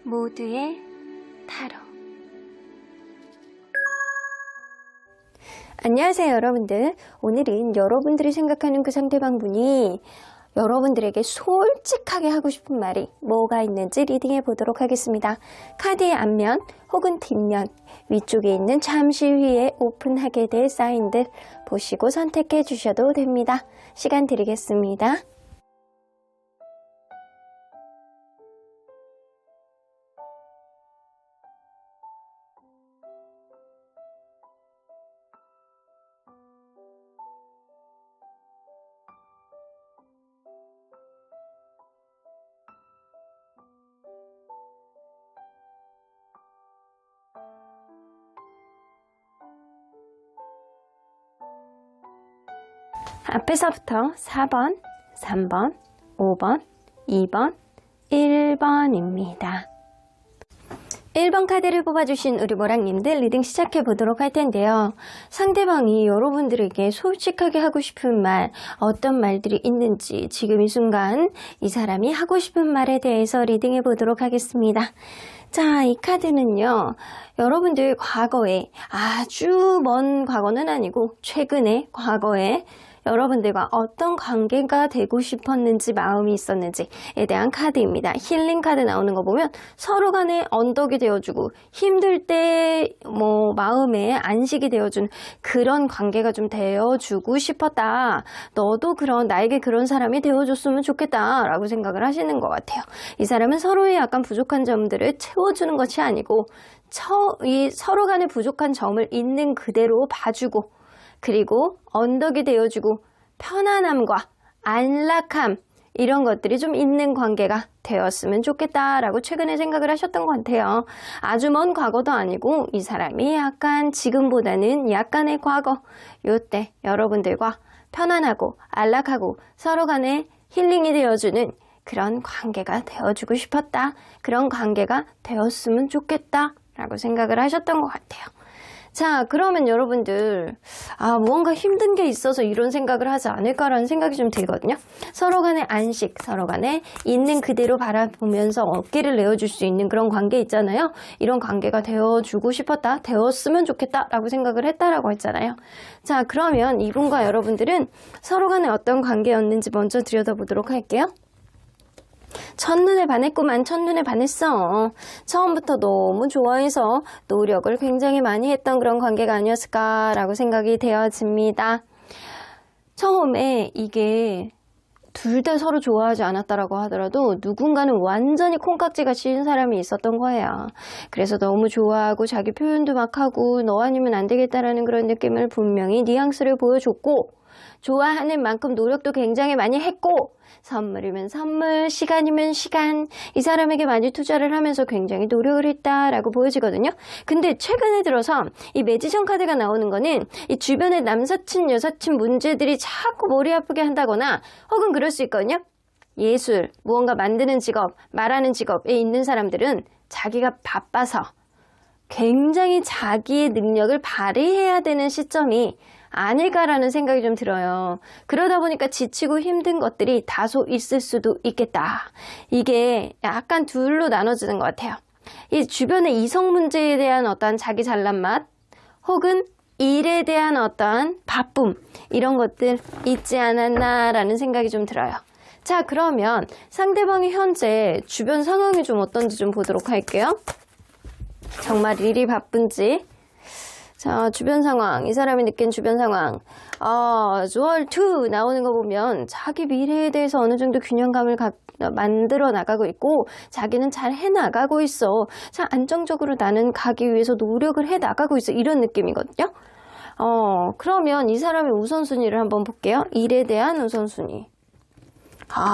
모두의 타로. 안녕하세요 여러분들. 오늘은 여러분들이 생각하는 그 상대방분이 여러분들에게 솔직하게 하고 싶은 말이 뭐가 있는지 리딩해 보도록 하겠습니다. 카드의 앞면 혹은 뒷면 위쪽에 있는 잠시 위에 오픈하게 될 사인들 보시고 선택해 주셔도 됩니다. 시간 드리겠습니다. 앞에서부터 4번, 3번, 5번, 2번, 1번입니다. 1번 카드를 뽑아주신 우리 모랑님들 리딩 시작해 보도록 할 텐데요. 상대방이 여러분들에게 솔직하게 하고 싶은 말, 어떤 말들이 있는지 지금 이 순간 이 사람이 하고 싶은 말에 대해서 리딩해 보도록 하겠습니다. 자, 이 카드는요, 여러분들 과거에, 아주 먼 과거는 아니고 최근에 과거에 여러분들과 어떤 관계가 되고 싶었는지, 마음이 있었는지에 대한 카드입니다. 힐링 카드 나오는 거 보면 서로 간에 언덕이 되어주고 힘들 때 마음에 안식이 되어준 그런 관계가 좀 되어주고 싶었다. 너도 나에게 그런 사람이 되어줬으면 좋겠다 라고 생각을 하시는 것 같아요. 이 사람은 서로의 약간 부족한 점들을 채워주는 것이 아니고 이 서로 간의 부족한 점을 있는 그대로 봐주고, 그리고 언덕이 되어주고 편안함과 안락함, 이런 것들이 좀 있는 관계가 되었으면 좋겠다라고 최근에 생각을 하셨던 것 같아요. 아주 먼 과거도 아니고 이 사람이 약간 지금보다는 약간의 과거, 요때 여러분들과 편안하고 안락하고 서로 간에 힐링이 되어주는 그런 관계가 되어주고 싶었다. 그런 관계가 되었으면 좋겠다 라고 생각을 하셨던 것 같아요. 자, 그러면 여러분들 무언가 힘든 게 있어서 이런 생각을 하지 않을까라는 생각이 좀 들거든요. 서로 간의 안식, 서로 간에 있는 그대로 바라보면서 어깨를 내어줄 수 있는 그런 관계 있잖아요. 이런 관계가 되어주고 싶었다, 되었으면 좋겠다 라고 생각을 했다라고 했잖아요. 자, 그러면 이분과 여러분들은 서로 간에 어떤 관계였는지 먼저 들여다보도록 할게요. 첫눈에 반했구만. 첫눈에 반했어. 처음부터 너무 좋아해서 노력을 굉장히 많이 했던 그런 관계가 아니었을까라고 생각이 되어집니다. 처음에 이게 둘 다 서로 좋아하지 않았다라고 하더라도 누군가는 완전히 콩깍지가 씌인 사람이 있었던 거예요. 그래서 너무 좋아하고 자기 표현도 막 하고 너 아니면 안 되겠다라는 그런 느낌을 분명히 뉘앙스를 보여줬고, 좋아하는 만큼 노력도 굉장히 많이 했고, 선물이면 선물, 시간이면 시간, 이 사람에게 많이 투자를 하면서 굉장히 노력을 했다라고 보여지거든요. 근데 최근에 들어서 이 매지션 카드가 나오는 거는 이 주변의 남사친, 여사친 문제들이 자꾸 머리 아프게 한다거나, 혹은 그럴 수 있거든요. 예술, 무언가 만드는 직업, 말하는 직업에 있는 사람들은 자기가 바빠서 굉장히 자기의 능력을 발휘해야 되는 시점이 아닐까라는 생각이 좀 들어요. 그러다 보니까 지치고 힘든 것들이 다소 있을 수도 있겠다. 이게 약간 둘로 나눠지는 것 같아요. 이 주변의 이성 문제에 대한 어떤 자기 잘난 맛, 혹은 일에 대한 어떤 바쁨, 이런 것들 있지 않았나라는 생각이 좀 들어요. 자, 그러면 상대방이 현재 주변 상황이 좀 어떤지 좀 보도록 할게요. 정말 일이 바쁜지. 자, 주변 상황, 이 사람이 느낀 주변 상황. 주얼 2 나오는 거 보면 자기 미래에 대해서 어느 정도 균형감을 만들어 나가고 있고, 자기는 잘 해나가고 있어. 자, 안정적으로 나는 가기 위해서 노력을 해 나가고 있어. 이런 느낌이거든요. 그러면 이 사람의 우선순위를 한번 볼게요. 일에 대한 우선순위.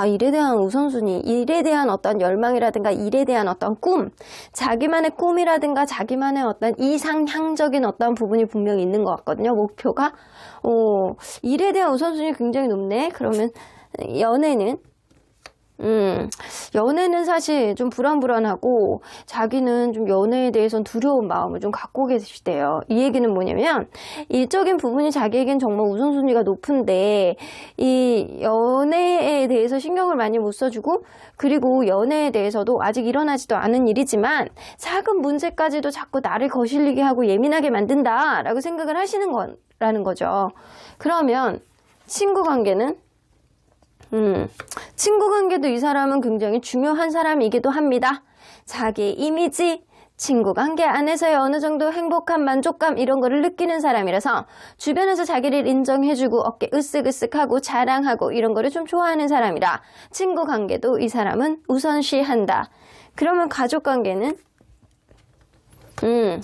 일에 대한 우선순위, 일에 대한 어떤 열망이라든가 일에 대한 어떤 꿈, 자기만의 꿈이라든가 자기만의 어떤 이상향적인 어떤 부분이 분명히 있는 것 같거든요. 목표가. 일에 대한 우선순위 굉장히 높네. 그러면 연애는 연애는 사실 좀 불안불안하고 자기는 좀 연애에 대해서는 두려운 마음을 좀 갖고 계시대요. 이 얘기는 뭐냐면 일적인 부분이 자기에겐 정말 우선순위가 높은데 이 연애에 대해서 신경을 많이 못 써주고 그리고 연애에 대해서도 아직 일어나지도 않은 일이지만 작은 문제까지도 자꾸 나를 거슬리게 하고 예민하게 만든다라고 생각을 하시는 거라는 거죠. 그러면 친구 관계는? 친구 관계도 이 사람은 굉장히 중요한 사람이기도 합니다. 자기의 이미지, 친구 관계 안에서의 어느 정도 행복감, 만족감 이런 거를 느끼는 사람이라서 주변에서 자기를 인정해주고 어깨 으쓱으쓱하고 자랑하고 이런 거를 좀 좋아하는 사람이라 친구 관계도 이 사람은 우선시한다. 그러면 가족 관계는?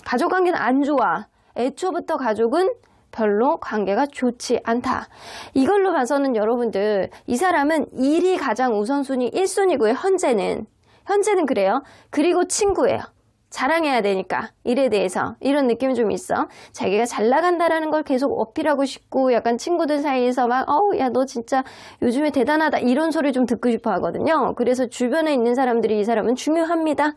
가족 관계는 안 좋아. 애초부터 가족은 별로 관계가 좋지 않다. 이걸로 봐서는 여러분들 이 사람은 일이 가장 우선순위 1순위고요. 현재는 그래요. 그리고 친구예요. 자랑해야 되니까 일에 대해서 이런 느낌이 좀 있어. 자기가 잘 나간다라는 걸 계속 어필하고 싶고 약간 친구들 사이에서 막 야 너 진짜 요즘에 대단하다 이런 소리 좀 듣고 싶어 하거든요. 그래서 주변에 있는 사람들이 이 사람은 중요합니다.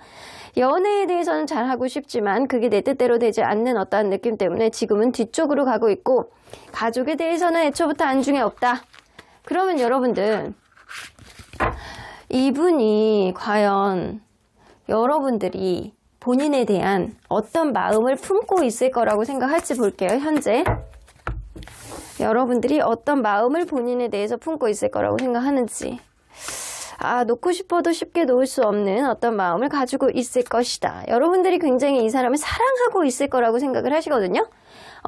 연애에 대해서는 잘하고 싶지만 그게 내 뜻대로 되지 않는 어떠한 느낌 때문에 지금은 뒤쪽으로 가고 있고 가족에 대해서는 애초부터 안중에 없다. 그러면 여러분들 이분이 과연 여러분들이 본인에 대한 어떤 마음을 품고 있을 거라고 생각할지 볼게요. 현재 여러분들이 어떤 마음을 본인에 대해서 품고 있을 거라고 생각하는지. 놓고 싶어도 쉽게 놓을 수 없는 어떤 마음을 가지고 있을 것이다. 여러분들이 굉장히 이 사람을 사랑하고 있을 거라고 생각을 하시거든요.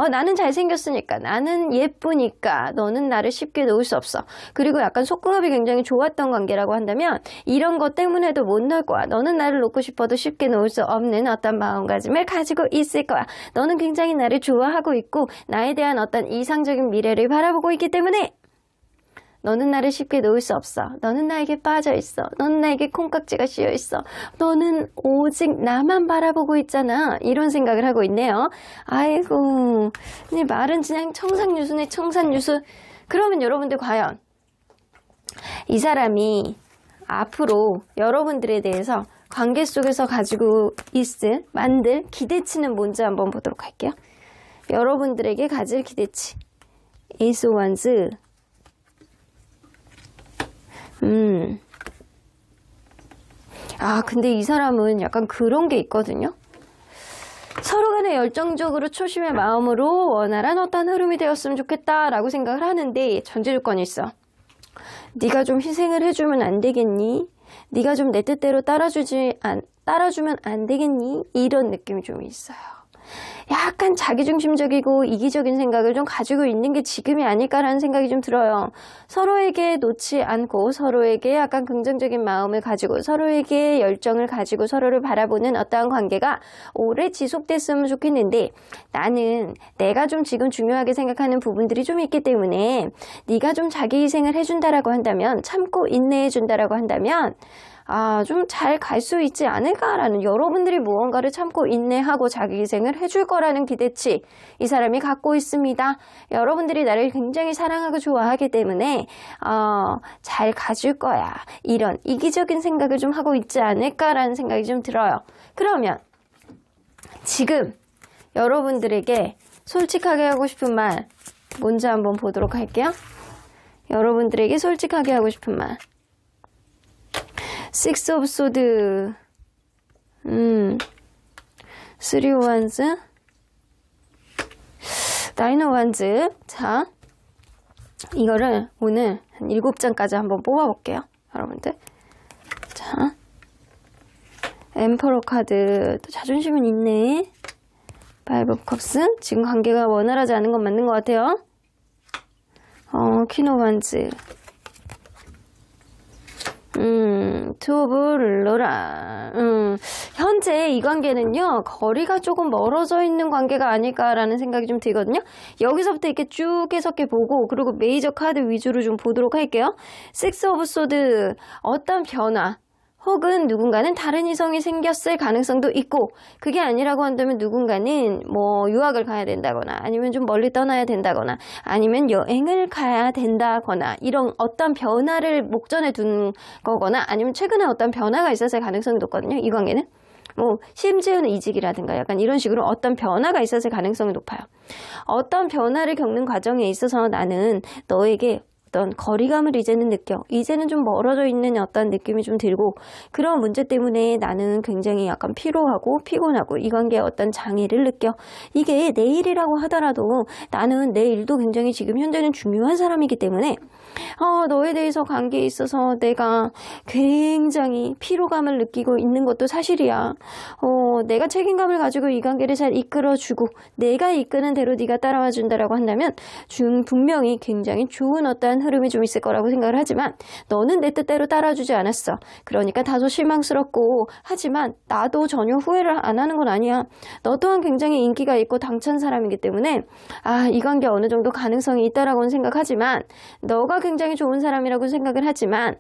나는 잘생겼으니까, 나는 예쁘니까 너는 나를 쉽게 놓을 수 없어. 그리고 약간 속궁합이 굉장히 좋았던 관계라고 한다면 이런 것 때문에도 못 놓을 거야. 너는 나를 놓고 싶어도 쉽게 놓을 수 없는 어떤 마음가짐을 가지고 있을 거야. 너는 굉장히 나를 좋아하고 있고 나에 대한 어떤 이상적인 미래를 바라보고 있기 때문에 너는 나를 쉽게 놓을 수 없어. 너는 나에게 빠져 있어. 너는 나에게 콩깍지가 씌여 있어. 너는 오직 나만 바라보고 있잖아. 이런 생각을 하고 있네요. 아이고, 네 말은 그냥 청산유수네, 청산유수. 그러면 여러분들 과연 이 사람이 앞으로 여러분들에 대해서 관계 속에서 가지고 만들 기대치는 뭔지 한번 보도록 할게요. 여러분들에게 가질 기대치. 에이스 오브 원즈. 근데 이 사람은 약간 그런 게 있거든요. 서로 간에 열정적으로 초심의 마음으로 원활한 어떤 흐름이 되었으면 좋겠다라고 생각을 하는데 전제 조건이 있어. 네가 좀 희생을 해주면 안 되겠니? 네가 좀 내 뜻대로 따라주면 안 되겠니? 이런 느낌이 좀 있어요. 약간 자기중심적이고 이기적인 생각을 좀 가지고 있는 게 지금이 아닐까라는 생각이 좀 들어요. 서로에게 놓지 않고 서로에게 약간 긍정적인 마음을 가지고 서로에게 열정을 가지고 서로를 바라보는 어떠한 관계가 오래 지속됐으면 좋겠는데 나는 내가 좀 지금 중요하게 생각하는 부분들이 좀 있기 때문에 네가 좀 자기 희생을 해준다라고 한다면 참고 인내해준다라고 한다면 좀 잘 갈 수 있지 않을까라는 여러분들이 무언가를 참고 인내하고 자기 희생을 해줄 거라는 기대치 이 사람이 갖고 있습니다. 여러분들이 나를 굉장히 사랑하고 좋아하기 때문에 잘 가줄 거야. 이런 이기적인 생각을 좀 하고 있지 않을까라는 생각이 좀 들어요. 그러면 지금 여러분들에게 솔직하게 하고 싶은 말 뭔지 한번 보도록 할게요. 여러분들에게 솔직하게 하고 싶은 말. Six of Swords, 3 of Wands, Nine of Wands. 자, 이거를 오늘 한 7장까지 한번 뽑아볼게요. 여러분들. 자, 엠퍼러 카드. 또 자존심은 있네. Five of Cups. 지금 관계가 원활하지 않은 건 맞는 것 같아요. Queen of Wands. Two of Lola. 현재 이 관계는요, 거리가 조금 멀어져 있는 관계가 아닐까라는 생각이 좀 들거든요. 여기서부터 이렇게 쭉 해석해 보고, 그리고 메이저 카드 위주로 좀 보도록 할게요. Six of Swords, 어떤 변화, 혹은 누군가는 다른 이성이 생겼을 가능성도 있고, 그게 아니라고 한다면 누군가는 뭐 유학을 가야 된다거나 아니면 좀 멀리 떠나야 된다거나 아니면 여행을 가야 된다거나 이런 어떤 변화를 목전에 둔 거거나 아니면 최근에 어떤 변화가 있었을 가능성이 높거든요. 이 관계는. 뭐 심지어는 이직이라든가 약간 이런 식으로 어떤 변화가 있었을 가능성이 높아요. 어떤 변화를 겪는 과정에 있어서 나는 너에게 어떤 거리감을 이제는 느껴. 이제는 좀 멀어져 있는 어떤 느낌이 좀 들고, 그런 문제 때문에 나는 굉장히 약간 피로하고 피곤하고 이 관계에 어떤 장애를 느껴. 이게 내 일이라고 하더라도 나는 내 일도 굉장히 지금 현재는 중요한 사람이기 때문에 너에 대해서 관계에 있어서 내가 굉장히 피로감을 느끼고 있는 것도 사실이야. 내가 책임감을 가지고 이 관계를 잘 이끌어주고 내가 이끄는 대로 네가 따라와 준다라고 한다면 분명히 굉장히 좋은 어떤 흐름이 좀 있을 거라고 생각을 하지만, 너는 내 뜻대로 따라주지 않았어. 그러니까 다소 실망스럽고, 하지만 나도 전혀 후회를 안 하는 건 아니야. 너 또한 굉장히 인기가 있고 당찬 사람이기 때문에 이 관계 어느 정도 가능성이 있다라고는 생각하지만, 너가 굉장히 좋은 사람이라고 생각을 하지만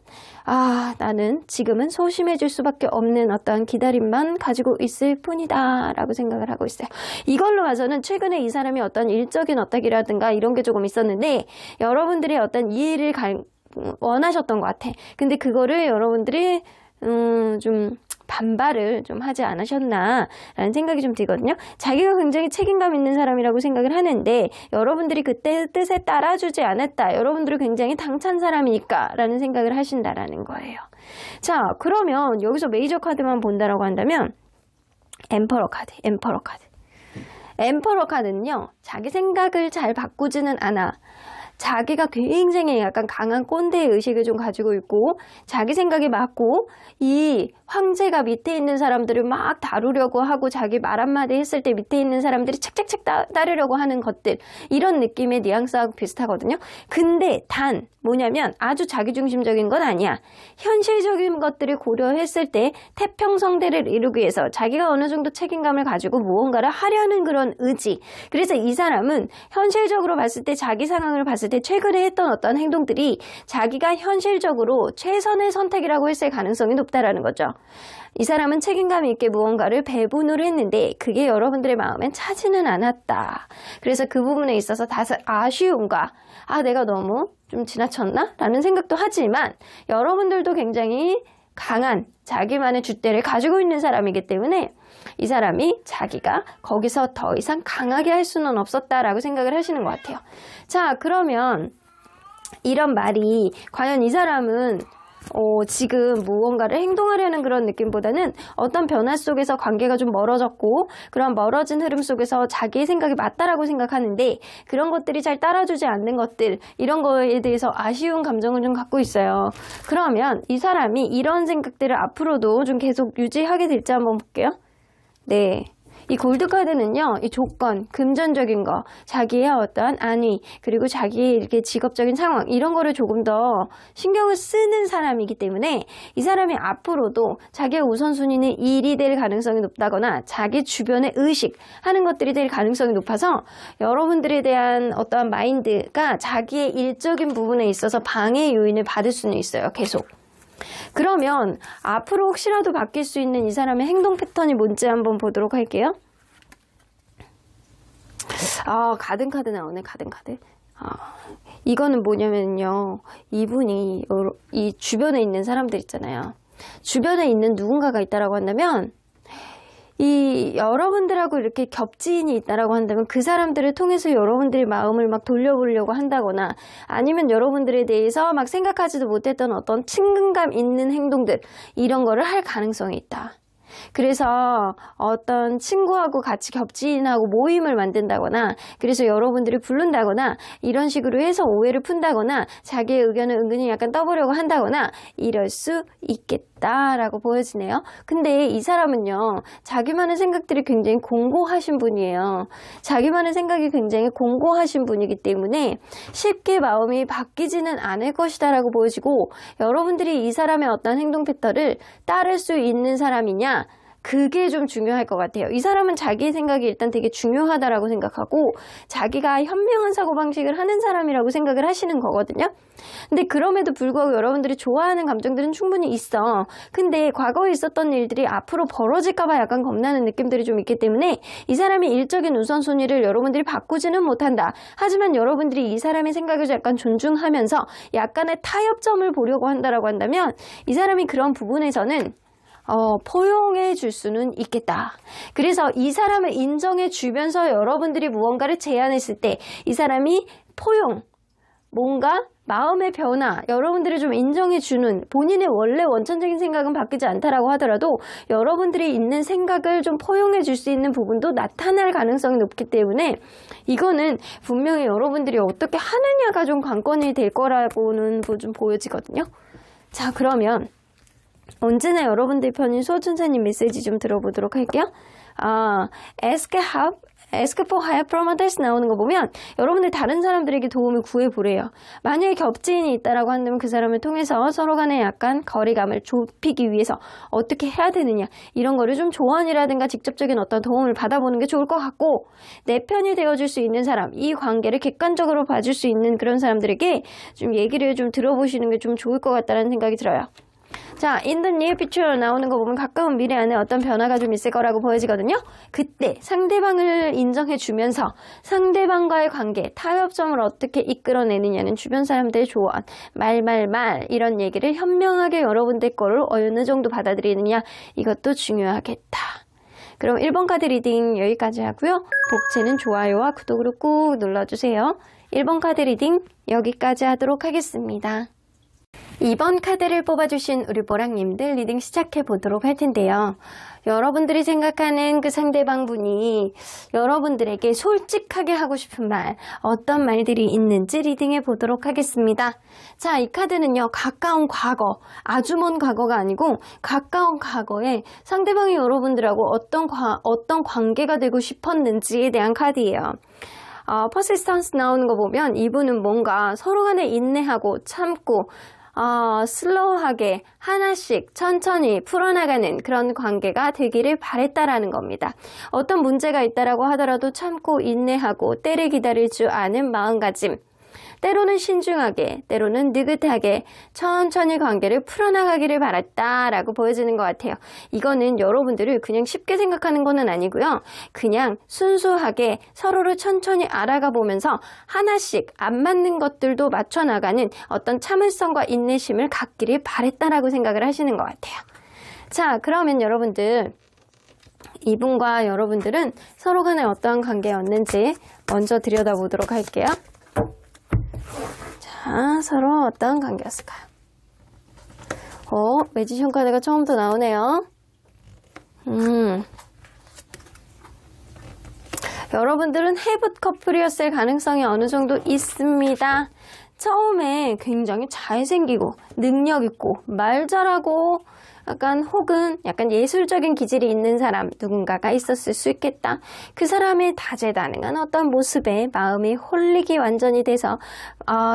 나는 지금은 소심해질 수밖에 없는 어떤 기다림만 가지고 있을 뿐이다 라고 생각을 하고 있어요. 이걸로 봐서는 최근에 이 사람이 어떤 일적인 어떻게라든가 이런 게 조금 있었는데 여러분들의 어떤 이해를 원하셨던 것 같아. 근데 그거를 여러분들이 좀 반발을 좀 하지 않으셨나 라는 생각이 좀 들거든요. 자기가 굉장히 책임감 있는 사람이라고 생각을 하는데 여러분들이 그때 뜻에 따라주지 않았다. 여러분들이 굉장히 당찬 사람이니까 라는 생각을 하신다라는 거예요. 자, 그러면 여기서 메이저 카드만 본다라고 한다면 엠퍼러 카드는요, 자기 생각을 잘 바꾸지는 않아. 자기가 굉장히 약간 강한 꼰대의 의식을 좀 가지고 있고, 자기 생각이 맞고 이 황제가 밑에 있는 사람들을 막 다루려고 하고 자기 말 한마디 했을 때 밑에 있는 사람들이 착착착 따르려고 하는 것들, 이런 느낌의 뉘앙스하고 비슷하거든요. 근데 단 뭐냐면 아주 자기중심적인 건 아니야. 현실적인 것들을 고려했을 때 태평성대를 이루기 위해서 자기가 어느 정도 책임감을 가지고 무언가를 하려는 그런 의지. 그래서 이 사람은 현실적으로 봤을 때, 자기 상황을 봤을 때 최근에 했던 어떤 행동들이 자기가 현실적으로 최선의 선택이라고 했을 가능성이 높다라는 거죠. 이 사람은 책임감 있게 무언가를 배분을 했는데 그게 여러분들의 마음엔 차지는 않았다. 그래서 그 부분에 있어서 다소 아쉬움과 내가 너무 좀 지나쳤나? 라는 생각도 하지만 여러분들도 굉장히 강한 자기만의 줏대를 가지고 있는 사람이기 때문에 이 사람이 자기가 거기서 더 이상 강하게 할 수는 없었다라고 생각을 하시는 것 같아요. 자, 그러면 이런 말이 과연 이 사람은 지금 무언가를 행동하려는 그런 느낌보다는 어떤 변화 속에서 관계가 좀 멀어졌고, 그런 멀어진 흐름 속에서 자기의 생각이 맞다라고 생각하는데 그런 것들이 잘 따라주지 않는 것들, 이런 거에 대해서 아쉬운 감정을 좀 갖고 있어요. 그러면 이 사람이 이런 생각들을 앞으로도 좀 계속 유지하게 될지 한번 볼게요. 네. 이 골드카드는요, 이 조건, 금전적인 거, 자기의 어떤 안위, 그리고 자기의 이렇게 직업적인 상황, 이런 거를 조금 더 신경을 쓰는 사람이기 때문에 이 사람이 앞으로도 자기의 우선순위는 일이 될 가능성이 높다거나 자기 주변의 의식 하는 것들이 될 가능성이 높아서 여러분들에 대한 어떠한 마인드가 자기의 일적인 부분에 있어서 방해 요인을 받을 수는 있어요, 계속. 그러면 앞으로 혹시라도 바뀔 수 있는 이 사람의 행동 패턴이 뭔지 한번 보도록 할게요. 가든 카드 나오네, 가든 카드. 이거는 뭐냐면요, 이분이 이 주변에 있는 사람들 있잖아요. 주변에 있는 누군가가 있다라고 한다면, 이 여러분들하고 이렇게 겹지인이 있다라고 한다면 그 사람들을 통해서 여러분들의 마음을 막 돌려보려고 한다거나, 아니면 여러분들에 대해서 막 생각하지도 못했던 어떤 친근감 있는 행동들, 이런 거를 할 가능성이 있다. 그래서 어떤 친구하고 같이 겹지인하고 모임을 만든다거나, 그래서 여러분들이 부른다거나, 이런 식으로 해서 오해를 푼다거나, 자기의 의견을 은근히 약간 떠보려고 한다거나, 이럴 수 있겠다라고 보여지네요. 근데 이 사람은요, 자기만의 생각들이 굉장히 공고하신 분이에요. 자기만의 생각이 굉장히 공고하신 분이기 때문에 쉽게 마음이 바뀌지는 않을 것이다 라고 보여지고, 여러분들이 이 사람의 어떤 행동 패턴을 따를 수 있는 사람이냐, 그게 좀 중요할 것 같아요. 이 사람은 자기의 생각이 일단 되게 중요하다라고 생각하고 자기가 현명한 사고방식을 하는 사람이라고 생각을 하시는 거거든요. 근데 그럼에도 불구하고 여러분들이 좋아하는 감정들은 충분히 있어. 근데 과거에 있었던 일들이 앞으로 벌어질까봐 약간 겁나는 느낌들이 좀 있기 때문에 이 사람의 일적인 우선순위를 여러분들이 바꾸지는 못한다. 하지만 여러분들이 이 사람의 생각을 약간 존중하면서 약간의 타협점을 보려고 한다라고 한다면 이 사람이 그런 부분에서는 포용해 줄 수는 있겠다. 그래서 이 사람을 인정해 주면서 여러분들이 무언가를 제안했을 때 이 사람이 포용, 뭔가 마음의 변화, 여러분들이 좀 인정해 주는 본인의 원래 원천적인 생각은 바뀌지 않다라고 하더라도 여러분들이 있는 생각을 좀 포용해 줄 수 있는 부분도 나타날 가능성이 높기 때문에 이거는 분명히 여러분들이 어떻게 하느냐가 좀 관건이 될 거라고는 좀 보여지거든요. 자, 그러면 언제나 여러분들 편인 수호천사님 메시지 좀 들어보도록 할게요. ask for help from others 나오는 거 보면 여러분들 다른 사람들에게 도움을 구해보래요. 만약에 겹지인이 있다라고 한다면 그 사람을 통해서 서로 간에 약간 거리감을 좁히기 위해서 어떻게 해야 되느냐 이런 거를 좀 조언이라든가 직접적인 어떤 도움을 받아보는 게 좋을 것 같고 내 편이 되어줄 수 있는 사람, 이 관계를 객관적으로 봐줄 수 있는 그런 사람들에게 좀 얘기를 좀 들어보시는 게 좀 좋을 것 같다는 생각이 들어요. 자, in the near future 나오는 거 보면 가까운 미래 안에 어떤 변화가 좀 있을 거라고 보여지거든요. 그때 상대방을 인정해주면서 상대방과의 관계, 타협점을 어떻게 이끌어내느냐는 주변 사람들의 조언, 말 이런 얘기를 현명하게 여러분들 거를 어느 정도 받아들이느냐 이것도 중요하겠다. 그럼 1번 카드 리딩 여기까지 하고요. 복채는 좋아요와 구독으로 꾹 눌러주세요. 1번 카드 리딩 여기까지 하도록 하겠습니다. 2번 카드를 뽑아주신 우리 보랑님들 리딩 시작해 보도록 할 텐데요. 여러분들이 생각하는 그 상대방 분이 여러분들에게 솔직하게 하고 싶은 말, 어떤 말들이 있는지 리딩해 보도록 하겠습니다. 자, 이 카드는요, 가까운 과거, 아주 먼 과거가 아니고 가까운 과거에 상대방이 여러분들하고 어떤 관계가 되고 싶었는지에 대한 카드예요. 퍼시스턴스 나오는 거 보면 이분은 뭔가 서로 간에 인내하고 참고 슬로우하게 하나씩 천천히 풀어나가는 그런 관계가 되기를 바랬다라는 겁니다. 어떤 문제가 있다라고 하더라도 참고 인내하고 때를 기다릴 줄 아는 마음가짐. 때로는 신중하게, 때로는 느긋하게 천천히 관계를 풀어나가기를 바랐다라고 보여지는 것 같아요. 이거는 여러분들을 그냥 쉽게 생각하는 건 아니고요. 그냥 순수하게 서로를 천천히 알아가 보면서 하나씩 안 맞는 것들도 맞춰나가는 어떤 참을성과 인내심을 갖기를 바랬다라고 생각을 하시는 것 같아요. 자, 그러면 여러분들 이분과 여러분들은 서로 간에 어떠한 관계였는지 먼저 들여다보도록 할게요. 자, 서로 어떤 관계였을까요? 매지션 카드가 처음부터 나오네요. 여러분들은 해붓 커플이었을 가능성이 어느 정도 있습니다. 처음에 굉장히 잘생기고 능력 있고 말 잘하고 혹은 약간 예술적인 기질이 있는 사람 누군가가 있었을 수 있겠다. 그 사람의 다재다능한 어떤 모습에 마음이 홀리기 완전히 돼서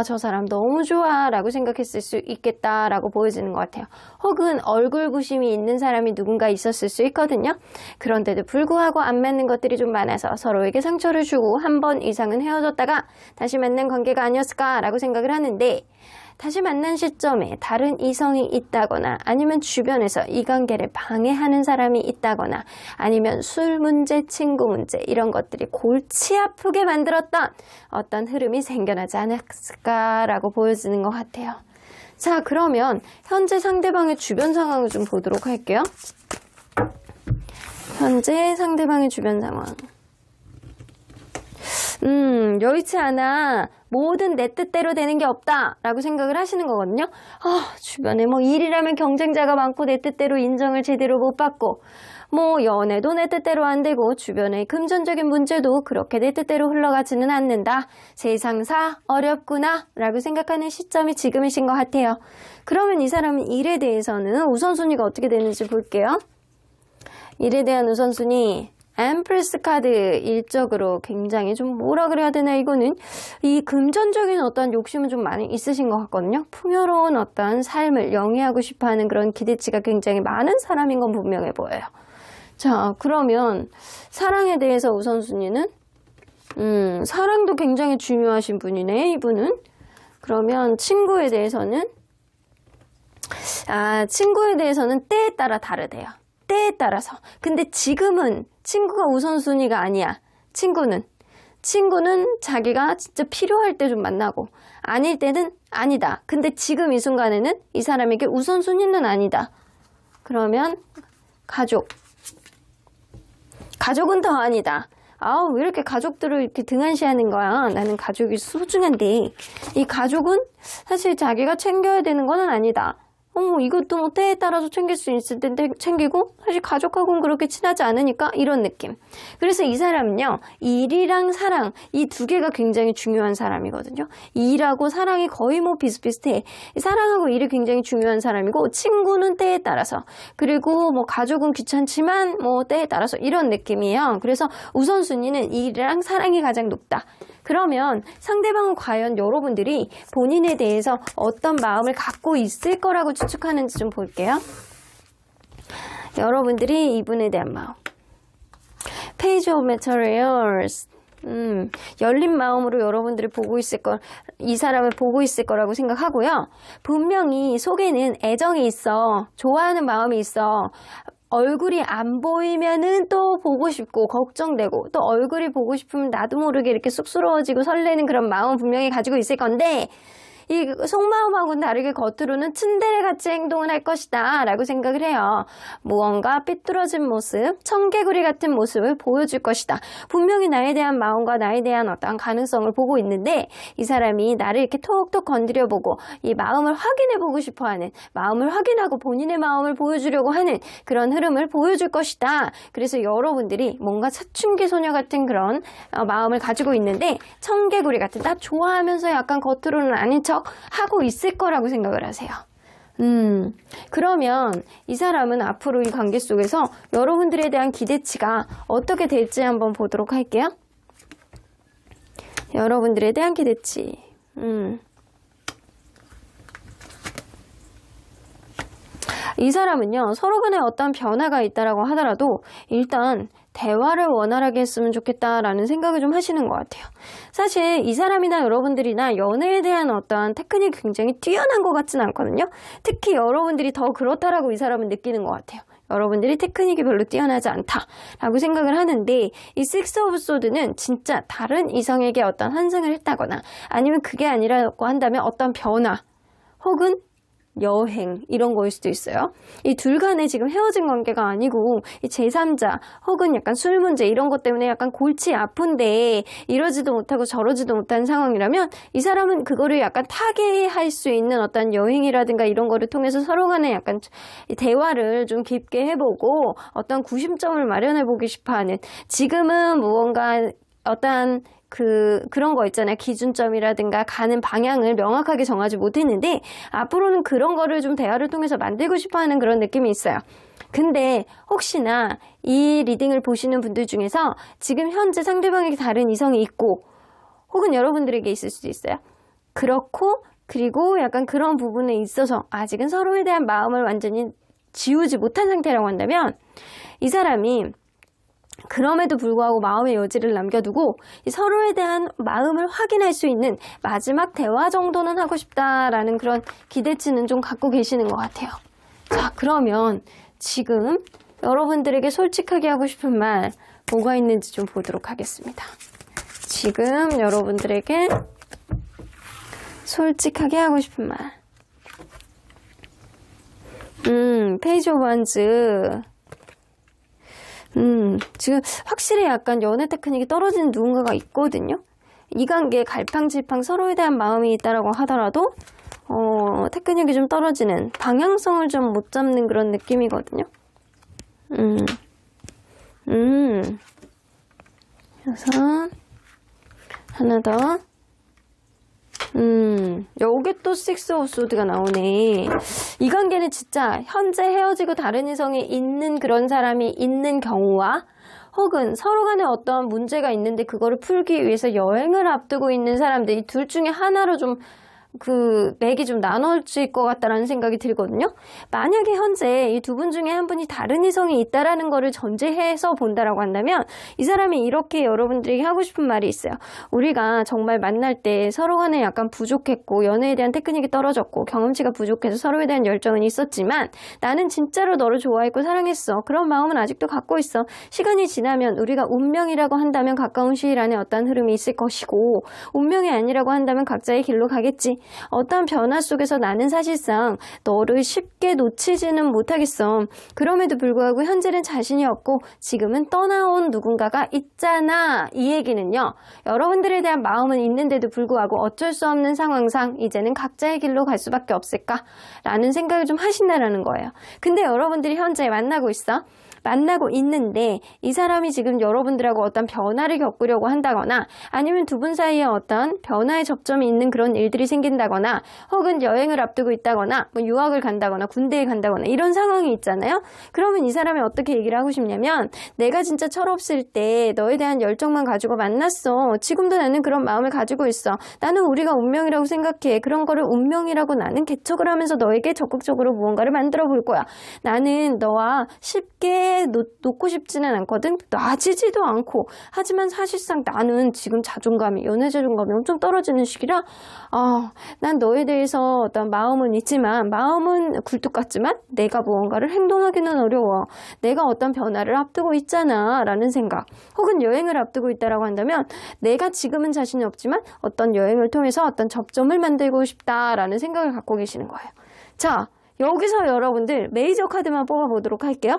저 사람 너무 좋아 라고 생각했을 수 있겠다라고 보여지는 것 같아요. 혹은 얼굴 부심이 있는 사람이 누군가 있었을 수 있거든요. 그런데도 불구하고 안 맞는 것들이 좀 많아서 서로에게 상처를 주고 한 번 이상은 헤어졌다가 다시 만난 관계가 아니었을까라고 생각을 하는데 다시 만난 시점에 다른 이성이 있다거나 아니면 주변에서 이 관계를 방해하는 사람이 있다거나 아니면 술 문제, 친구 문제 이런 것들이 골치 아프게 만들었던 어떤 흐름이 생겨나지 않았을까라고 보여지는 것 같아요. 자, 그러면 현재 상대방의 주변 상황을 좀 보도록 할게요. 현재 상대방의 주변 상황. 여의치 않아. 뭐든 내 뜻대로 되는 게 없다 라고 생각을 하시는 거거든요. 주변에 일이라면 경쟁자가 많고 내 뜻대로 인정을 제대로 못 받고 연애도 내 뜻대로 안 되고 주변의 금전적인 문제도 그렇게 내 뜻대로 흘러가지는 않는다. 세상사 어렵구나 라고 생각하는 시점이 지금이신 것 같아요. 그러면 이 사람은 일에 대해서는 우선순위가 어떻게 되는지 볼게요. 일에 대한 우선순위 엠프레스 카드 일적으로 굉장히 좀 뭐라 그래야 되나 이거는 이 금전적인 어떤 욕심은 좀 많이 있으신 것 같거든요. 풍요로운 어떤 삶을 영위하고 싶어하는 그런 기대치가 굉장히 많은 사람인 건 분명해 보여요. 자, 그러면 사랑에 대해서 우선순위는 사랑도 굉장히 중요하신 분이네, 이분은. 그러면 친구에 대해서는 친구에 대해서는 때에 따라 다르대요. 때에 따라서. 근데 지금은 친구가 우선순위가 아니야. 친구는 자기가 진짜 필요할 때 좀 만나고 아닐 때는 아니다. 근데 지금 이 순간에는 이 사람에게 우선순위는 아니다. 그러면 가족은 더 아니다. 왜 이렇게 가족들을 이렇게 등한시하는 거야. 나는 가족이 소중한데 이 가족은 사실 자기가 챙겨야 되는 건 아니다. 이것도 뭐 때에 따라서 챙길 수 있을 때 챙기고 사실 가족하고는 그렇게 친하지 않으니까 이런 느낌. 그래서 이 사람은요, 일이랑 사랑 이 두 개가 굉장히 중요한 사람이거든요. 일하고 사랑이 거의 뭐 비슷비슷해. 사랑하고 일이 굉장히 중요한 사람이고 친구는 때에 따라서, 그리고 뭐 가족은 귀찮지만 뭐 때에 따라서 이런 느낌이에요. 그래서 우선순위는 일이랑 사랑이 가장 높다. 그러면 상대방은 과연 여러분들이 본인에 대해서 어떤 마음을 갖고 있을 거라고 추측하는지 좀 볼게요. 여러분들이 이분에 대한 마음. Page of Materials. 열린 마음으로 여러분들이 이 사람을 보고 있을 거라고 생각하고요. 분명히 속에는 애정이 있어. 좋아하는 마음이 있어. 얼굴이 안 보이면은 또 보고 싶고 걱정되고, 또 얼굴이 보고 싶으면 나도 모르게 이렇게 쑥스러워지고 설레는 그런 마음은 분명히 가지고 있을 건데, 이 속마음하고는 다르게 겉으로는 츤데레같이 행동을 할 것이다 라고 생각을 해요. 무언가 삐뚤어진 모습, 청개구리 같은 모습을 보여줄 것이다. 분명히 나에 대한 마음과 나에 대한 어떤 가능성을 보고 있는데, 이 사람이 나를 이렇게 톡톡 건드려보고 이 마음을 확인해보고 싶어하는, 마음을 확인하고 본인의 마음을 보여주려고 하는 그런 흐름을 보여줄 것이다. 그래서 여러분들이 뭔가 사춘기 소녀 같은 그런 마음을 가지고 있는데, 청개구리 같은, 나 좋아하면서 약간 겉으로는 아닌 척 하고 있을 거라고 생각을 하세요. 그러면 이 사람은 앞으로 이 관계 속에서 여러분들에 대한 기대치가 어떻게 될지 한번 보도록 할게요. 여러분들에 대한 기대치. 이 사람은요, 서로 간에 어떤 변화가 있다라고 하더라도 일단 대화를 원활하게 했으면 좋겠다라는 생각을 좀 하시는 것 같아요. 사실 이 사람이나 여러분들이나 연애에 대한 어떤 테크닉이 굉장히 뛰어난 것 같지는 않거든요. 특히 여러분들이 더 그렇다라고 이 사람은 느끼는 것 같아요. 여러분들이 테크닉이 별로 뛰어나지 않다라고 생각을 하는데, 이 식스 오브 소드는 진짜 다른 이성에게 어떤 환승을 했다거나, 아니면 그게 아니라고 한다면 어떤 변화 혹은 여행 이런 거일 수도 있어요. 이 둘 간에 지금 헤어진 관계가 아니고 이 제3자 혹은 약간 술 문제 이런 것 때문에 약간 골치 아픈데 이러지도 못하고 저러지도 못한 상황이라면, 이 사람은 그거를 약간 타개할 수 있는 어떤 여행이라든가 이런 거를 통해서 서로 간에 약간 대화를 좀 깊게 해보고 어떤 구심점을 마련해보기 싶어하는, 지금은 무언가 어떤 그런 거 있잖아요. 기준점이라든가 가는 방향을 명확하게 정하지 못했는데, 앞으로는 그런 거를 좀 대화를 통해서 만들고 싶어 하는 그런 느낌이 있어요. 근데 혹시나 이 리딩을 보시는 분들 중에서 지금 현재 상대방에게 다른 이성이 있고, 혹은 여러분들에게 있을 수도 있어요. 그리고 약간 그런 부분에 있어서 아직은 서로에 대한 마음을 완전히 지우지 못한 상태라고 한다면, 이 사람이 그럼에도 불구하고 마음의 여지를 남겨두고 서로에 대한 마음을 확인할 수 있는 마지막 대화 정도는 하고 싶다라는 그런 기대치는 좀 갖고 계시는 것 같아요. 자, 그러면 지금 여러분들에게 솔직하게 하고 싶은 말 뭐가 있는지 좀 보도록 하겠습니다. 지금 여러분들에게 솔직하게 하고 싶은 말. 페이지 오브 원즈. 지금 확실히 약간 연애 테크닉이 떨어지는 누군가가 있거든요. 이 관계에 갈팡질팡 서로에 대한 마음이 있다라고 하더라도 테크닉이 좀 떨어지는, 방향성을 좀 못 잡는 그런 느낌이거든요. 그래서 하나 더. 여기 또 식스 오브 소드가 나오네. 이 관계는 진짜 현재 헤어지고 다른 이성이 있는 그런 사람이 있는 경우와, 혹은 서로 간에 어떤 문제가 있는데 그거를 풀기 위해서 여행을 앞두고 있는 사람들, 이 둘 중에 하나로 좀 맥이 좀 나눠질 것 같다라는 생각이 들거든요. 만약에 현재 이 두 분 중에 한 분이 다른 이성이 있다라는 거를 전제해서 본다라고 한다면 이 사람이 이렇게 여러분들에게 하고 싶은 말이 있어요. 우리가 정말 만날 때 서로 간에 약간 부족했고 연애에 대한 테크닉이 떨어졌고 경험치가 부족해서 서로에 대한 열정은 있었지만 나는 진짜로 너를 좋아했고 사랑했어. 그런 마음은 아직도 갖고 있어. 시간이 지나면 우리가 운명이라고 한다면 가까운 시일 안에 어떤 흐름이 있을 것이고 운명이 아니라고 한다면 각자의 길로 가겠지. 어떤 변화 속에서 나는 사실상 너를 쉽게 놓치지는 못하겠어. 그럼에도 불구하고 현재는 자신이 없고 지금은 떠나온 누군가가 있잖아. 이 얘기는요. 여러분들에 대한 마음은 있는데도 불구하고 어쩔 수 없는 상황상 이제는 각자의 길로 갈 수밖에 없을까라는 생각을 좀 하신다라는 거예요. 근데 여러분들이 현재 만나고 있어. 만나고 있는데 이 사람이 지금 여러분들하고 어떤 변화를 겪으려고 한다거나 아니면 두 분 사이에 어떤 변화의 접점이 있는 그런 일들이 생긴다거나 혹은 여행을 앞두고 있다거나 뭐 유학을 간다거나 군대에 간다거나 이런 상황이 있잖아요. 그러면 이 사람이 어떻게 얘기를 하고 싶냐면 내가 진짜 철없을 때 너에 대한 열정만 가지고 만났어. 지금도 나는 그런 마음을 가지고 있어. 나는 우리가 운명이라고 생각해. 그런 거를 운명이라고 나는 개척을 하면서 너에게 적극적으로 무언가를 만들어 볼 거야. 나는 너와 쉽게 놓고 싶지는 않거든. 놔지지도 않고. 하지만 사실상 나는 지금 연애 자존감이 엄청 떨어지는 시기라 난 너에 대해서 어떤 마음은 있지만 마음은 굴뚝 같지만 내가 무언가를 행동하기는 어려워. 내가 어떤 변화를 앞두고 있잖아 라는 생각. 혹은 여행을 앞두고 있다라고 한다면 내가 지금은 자신이 없지만 어떤 여행을 통해서 어떤 접점을 만들고 싶다라는 생각을 갖고 계시는 거예요. 자, 여기서 여러분들 메이저 카드만 뽑아보도록 할게요.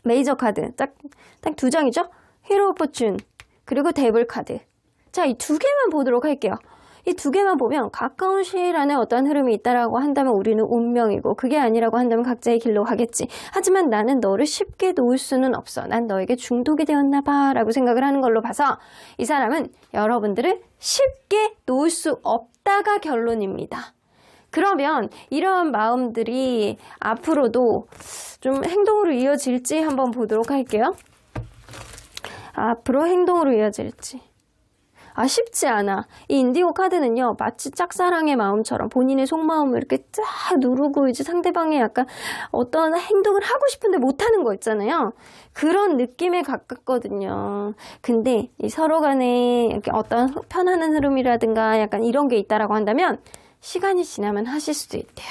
메이저 카드 딱 두 장이죠. 히로 포춘 그리고 데블 카드. 자, 이 두 개만 보도록 할게요. 이 두 개만 보면 가까운 시일 안에 어떤 흐름이 있다라고 한다면 우리는 운명이고 그게 아니라고 한다면 각자의 길로 가겠지. 하지만 나는 너를 쉽게 놓을 수는 없어. 난 너에게 중독이 되었나 봐 라고 생각을 하는 걸로 봐서 이 사람은 여러분들을 쉽게 놓을 수 없다가 결론입니다. 그러면 이러한 마음들이 앞으로도 좀 행동으로 이어질지 한번 보도록 할게요. 앞으로 행동으로 이어질지. 쉽지 않아. 이 인디고 카드는요, 마치 짝사랑의 마음처럼 본인의 속마음을 이렇게 쫙 누르고 이제 상대방의 약간 어떤 행동을 하고 싶은데 못하는 거 있잖아요. 그런 느낌에 가깝거든요. 근데 이 서로 간에 이렇게 어떤 편안한 흐름이라든가 약간 이런 게 있다라고 한다면 시간이 지나면 하실 수도 있대요.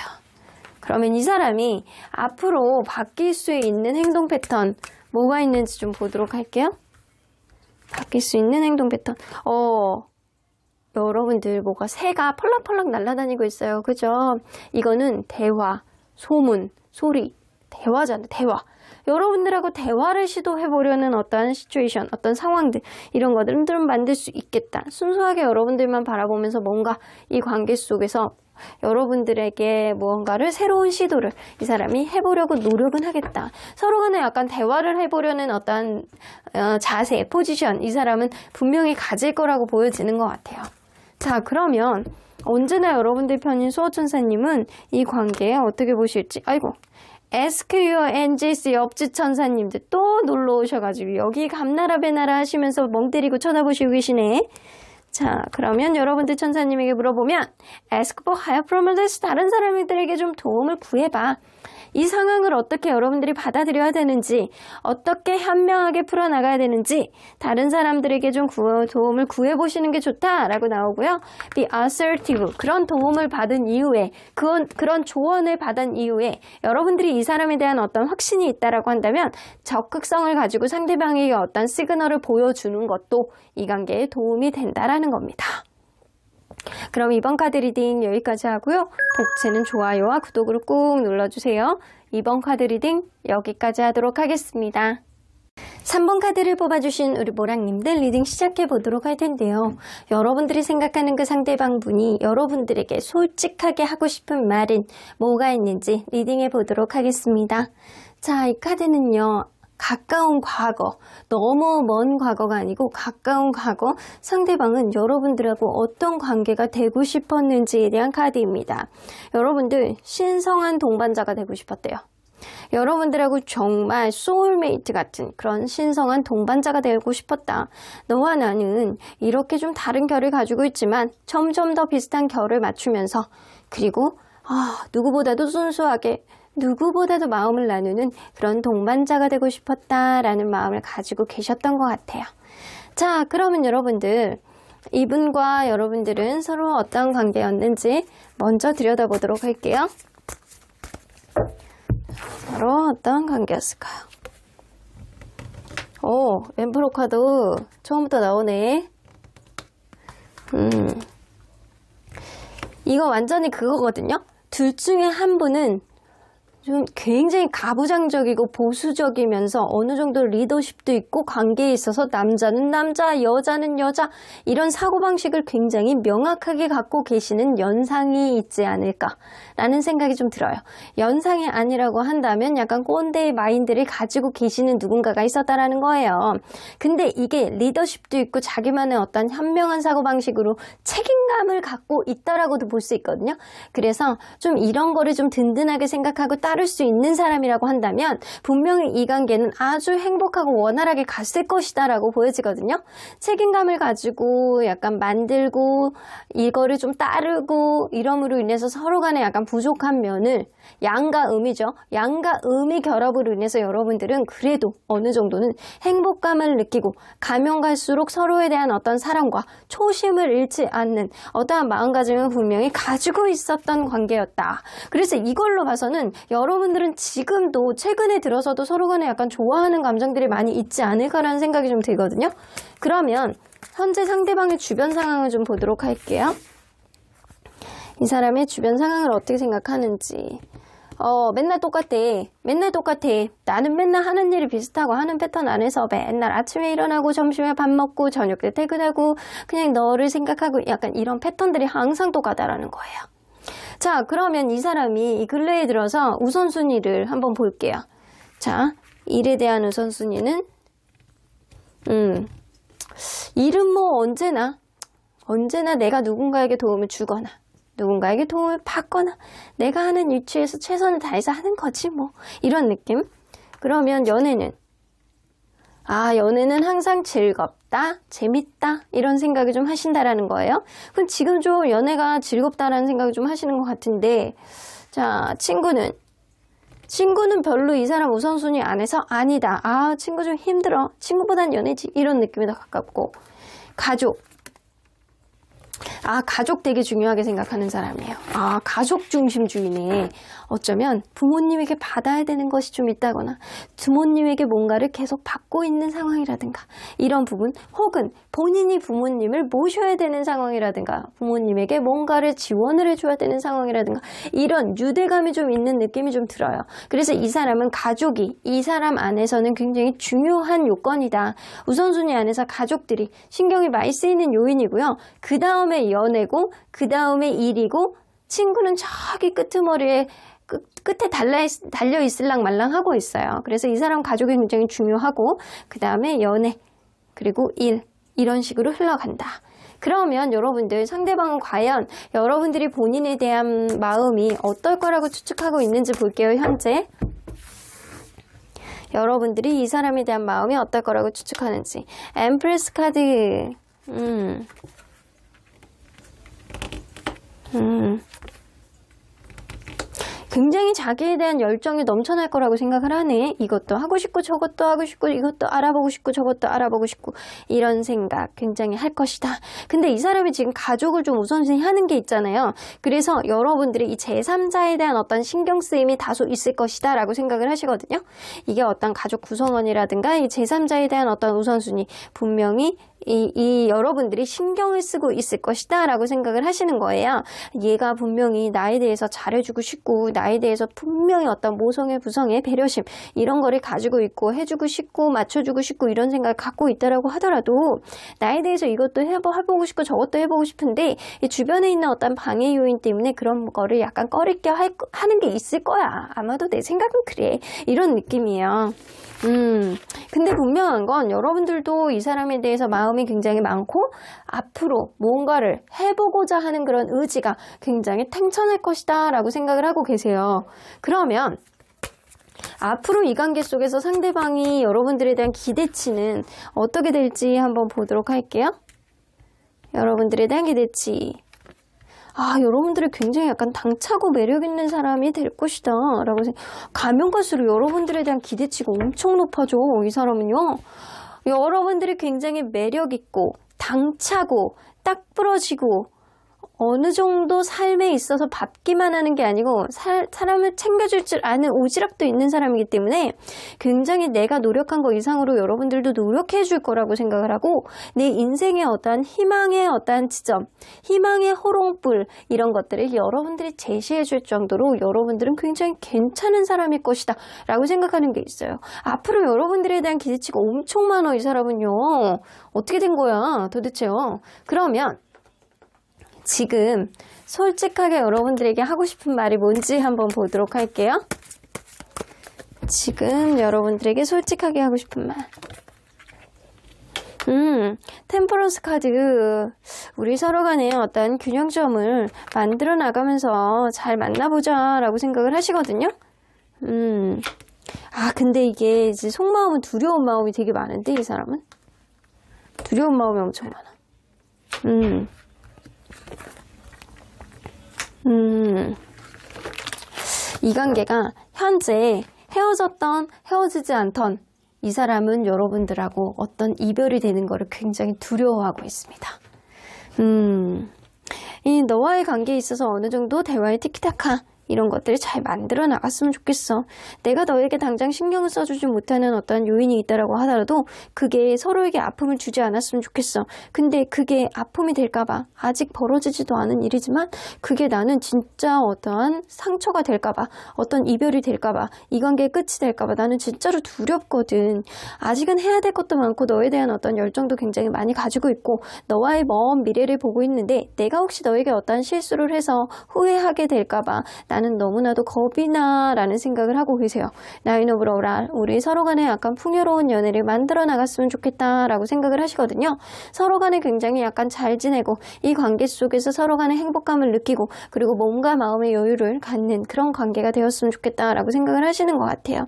그러면 이 사람이 앞으로 바뀔 수 있는 행동 패턴 뭐가 있는지 좀 보도록 할게요. 바뀔 수 있는 행동 패턴. 여러분들 뭐가 새가 펄럭펄럭 날아다니고 있어요. 그죠? 이거는 대화, 소문, 소리, 대화잖아요. 대화. 여러분들하고 대화를 시도해보려는 어떤 시츄에이션, 어떤 상황들 이런 것들은 만들 수 있겠다. 순수하게 여러분들만 바라보면서 뭔가 이 관계 속에서 여러분들에게 무언가를 새로운 시도를 이 사람이 해보려고 노력은 하겠다. 서로 간에 약간 대화를 해보려는 어떤 자세, 포지션 이 사람은 분명히 가질 거라고 보여지는 것 같아요. 자, 그러면 언제나 여러분들 편인 수호천사님은 이 관계에 어떻게 보실지. 아이고, Ask Your Angels 옆지천사님들 또 놀러 오셔가지고 여기 감나라 배나라 하시면서 멍 때리고 쳐다보시고 계시네. 자, 그러면 여러분들 천사님에게 물어보면 Ask for higher promises. 다른 사람들에게 좀 도움을 구해봐. 이 상황을 어떻게 여러분들이 받아들여야 되는지, 어떻게 현명하게 풀어나가야 되는지 다른 사람들에게 좀 도움을 구해보시는 게 좋다라고 나오고요. Be assertive. 그런 도움을 받은 이후에, 그런 조언을 받은 이후에 여러분들이 이 사람에 대한 어떤 확신이 있다라고 한다면 적극성을 가지고 상대방에게 어떤 시그널을 보여주는 것도 이 관계에 도움이 된다라는 겁니다. 그럼 이번 카드 리딩 여기까지 하고요. 복채는 좋아요와 구독을 꾹 눌러주세요. 이번 카드 리딩 여기까지 하도록 하겠습니다. 3번 카드를 뽑아주신 우리 모랑님들 리딩 시작해 보도록 할 텐데요. 여러분들이 생각하는 그 상대방 분이 여러분들에게 솔직하게 하고 싶은 말은 뭐가 있는지 리딩해 보도록 하겠습니다. 자, 이 카드는요. 가까운 과거, 너무 먼 과거가 아니고 가까운 과거, 상대방은 여러분들하고 어떤 관계가 되고 싶었는지에 대한 카드입니다. 여러분들 신성한 동반자가 되고 싶었대요. 여러분들하고 정말 소울메이트 같은 그런 신성한 동반자가 되고 싶었다. 너와 나는 이렇게 좀 다른 결을 가지고 있지만 점점 더 비슷한 결을 맞추면서 그리고 누구보다도 순수하게 누구보다도 마음을 나누는 그런 동반자가 되고 싶었다라는 마음을 가지고 계셨던 것 같아요. 자, 그러면 여러분들 이분과 여러분들은 서로 어떤 관계였는지 먼저 들여다보도록 할게요. 서로 어떤 관계였을까요? 엠프로 카드 처음부터 나오네. 이거 완전히 그거거든요. 둘 중에 한 분은 좀 굉장히 가부장적이고 보수적이면서 어느 정도 리더십도 있고 관계에 있어서 남자는 남자, 여자는 여자 이런 사고방식을 굉장히 명확하게 갖고 계시는 연상이 있지 않을까라는 생각이 좀 들어요. 연상이 아니라고 한다면 약간 꼰대의 마인드를 가지고 계시는 누군가가 있었다라는 거예요. 근데 이게 리더십도 있고 자기만의 어떤 현명한 사고방식으로 책임감을 갖고 있다라고도 볼 수 있거든요. 그래서 좀 이런 거를 좀 든든하게 생각하고 따를 수 있는 사람이라고 한다면 분명히 이 관계는 아주 행복하고 원활하게 갔을 것이다 라고 보여지거든요. 책임감을 가지고 약간 만들고 이거를 좀 따르고 이럼으로 인해서 서로 간에 약간 부족한 면을 양과 음이죠. 양과 음의 결합으로 인해서 여러분들은 그래도 어느 정도는 행복감을 느끼고 가면 갈수록 서로에 대한 어떤 사랑과 초심을 잃지 않는 어떠한 마음가짐을 분명히 가지고 있었던 관계였다. 그래서 이걸로 봐서는 여러분들은 지금도 최근에 들어서도 서로 간에 약간 좋아하는 감정들이 많이 있지 않을까라는 생각이 좀 들거든요. 그러면 현재 상대방의 주변 상황을 좀 보도록 할게요. 이 사람의 주변 상황을 어떻게 생각하는지. 맨날 똑같아. 맨날 똑같아. 나는 맨날 하는 일이 비슷하고 하는 패턴 안에서 맨날 아침에 일어나고 점심에 밥 먹고 저녁 때 퇴근하고 그냥 너를 생각하고 약간 이런 패턴들이 항상 똑같다라는 거예요. 자, 그러면 이 사람이 이 근래에 들어서 우선순위를 한번 볼게요. 자, 일에 대한 우선순위는 일은 뭐 언제나 내가 누군가에게 도움을 주거나 누군가에게 도움을 받거나 내가 하는 위치에서 최선을 다해서 하는 거지 뭐 이런 느낌. 그러면 연애는 연애는 항상 즐겁다, 재밌다 이런 생각을 좀 하신다라는 거예요. 그럼 지금 좀 연애가 즐겁다라는 생각을 좀 하시는 것 같은데, 자, 친구는 별로 이 사람 우선순위 안에서 아니다. 친구 좀 힘들어. 친구보단 연애지. 이런 느낌이 더 가깝고, 가족 되게 중요하게 생각하는 사람이에요. 가족 중심주의네. 어쩌면 부모님에게 받아야 되는 것이 좀 있다거나 부모님에게 뭔가를 계속 받고 있는 상황이라든가 이런 부분, 혹은 본인이 부모님을 모셔야 되는 상황이라든가 부모님에게 뭔가를 지원을 해줘야 되는 상황이라든가 이런 유대감이 좀 있는 느낌이 좀 들어요. 그래서 이 사람은 가족이 이 사람 안에서는 굉장히 중요한 요건이다. 우선순위 안에서 가족들이 신경이 많이 쓰이는 요인이고요. 그 다음에 연애고 그 다음에 일이고 친구는 저기 끄트머리에 끝에 달려 있을랑 말랑 하고 있어요. 그래서 이 사람 가족이 굉장히 중요하고 그 다음에 연애 그리고 일 이런 식으로 흘러간다. 그러면 여러분들 상대방은 과연 여러분들이 본인에 대한 마음이 어떨 거라고 추측하고 있는지 볼게요. 현재 여러분들이 이 사람에 대한 마음이 어떨 거라고 추측하는지. 엠프레스 카드 굉장히 자기에 대한 열정이 넘쳐날 거라고 생각을 하네. 이것도 하고 싶고 저것도 하고 싶고 이것도 알아보고 싶고 저것도 알아보고 싶고 이런 생각 굉장히 할 것이다. 근데 이 사람이 지금 가족을 좀 우선순위 하는 게 있잖아요. 그래서 여러분들이 이 제3자에 대한 어떤 신경 쓰임이 다소 있을 것이다 라고 생각을 하시거든요. 이게 어떤 가족 구성원이라든가 이 제3자에 대한 어떤 우선순위 분명히 이 여러분들이 신경을 쓰고 있을 것이다 라고 생각을 하시는 거예요. 얘가 분명히 나에 대해서 잘해주고 싶고 나에 대해서 분명히 어떤 모성애 부성애 배려심 이런 거를 가지고 있고 해주고 싶고 맞춰주고 싶고 이런 생각을 갖고 있다라고 하더라도 나에 대해서 이것도 해보고 싶고 저것도 해보고 싶은데 이 주변에 있는 어떤 방해 요인 때문에 그런 거를 약간 꺼리껴 하는 게 있을 거야. 아마도 내 생각은 그래. 이런 느낌이에요. 근데 분명한 건 여러분들도 이 사람에 대해서 마음이 굉장히 많고 앞으로 뭔가를 해보고자 하는 그런 의지가 굉장히 탱천할 것이다 라고 생각을 하고 계세요. 그러면 앞으로 이 관계 속에서 상대방이 여러분들에 대한 기대치는 어떻게 될지 한번 보도록 할게요. 여러분들에 대한 기대치. 여러분들이 굉장히 약간 당차고 매력 있는 사람이 될 것이다 라고 가면 갈수록 여러분들에 대한 기대치가 엄청 높아져. 이 사람은요, 여러분들이 굉장히 매력 있고 당차고 딱 부러지고 어느 정도 삶에 있어서 밟기만 하는 게 아니고 사람을 챙겨줄 줄 아는 오지랖도 있는 사람이기 때문에 굉장히 내가 노력한 거 이상으로 여러분들도 노력해 줄 거라고 생각을 하고, 내 인생의 어떠한 희망의 어떠한 지점, 희망의 호롱불, 이런 것들을 여러분들이 제시해 줄 정도로 여러분들은 굉장히 괜찮은 사람일 것이다 라고 생각하는 게 있어요. 앞으로 여러분들에 대한 기대치가 엄청 많아. 이 사람은요, 어떻게 된 거야 도대체요. 그러면 지금 솔직하게 여러분들에게 하고 싶은 말이 뭔지 한번 보도록 할게요. 지금 여러분들에게 솔직하게 하고 싶은 말. 템퍼런스 카드. 우리 서로 간에 어떤 균형점을 만들어 나가면서 잘 만나보자 라고 생각을 하시거든요. 근데 이게 이제 속마음은 두려운 마음이 되게 많은데, 이 사람은 두려운 마음이 엄청 많아. 이 관계가 현재 헤어졌던 헤어지지 않던 이 사람은 여러분들하고 어떤 이별이 되는 것을 굉장히 두려워하고 있습니다. 이 너와의 관계에 있어서 어느 정도 대화의 티키타카, 이런 것들을 잘 만들어 나갔으면 좋겠어. 내가 너에게 당장 신경을 써주지 못하는 어떤 요인이 있다라고 하더라도 그게 서로에게 아픔을 주지 않았으면 좋겠어. 근데 그게 아픔이 될까봐, 아직 벌어지지도 않은 일이지만 그게 나는 진짜 어떠한 상처가 될까봐, 어떤 이별이 될까봐, 이 관계의 끝이 될까봐 나는 진짜로 두렵거든. 아직은 해야 될 것도 많고 너에 대한 어떤 열정도 굉장히 많이 가지고 있고 너와의 먼 미래를 보고 있는데, 내가 혹시 너에게 어떤 실수를 해서 후회하게 될까봐 나는 너무나도 겁이 나 라는 생각을 하고 계세요. 나인 오브 러브라, 우리 서로 간에 약간 풍요로운 연애를 만들어 나갔으면 좋겠다 라고 생각을 하시거든요. 서로 간에 굉장히 약간 잘 지내고 이 관계 속에서 서로 간에 행복감을 느끼고, 그리고 몸과 마음의 여유를 갖는 그런 관계가 되었으면 좋겠다 라고 생각을 하시는 것 같아요.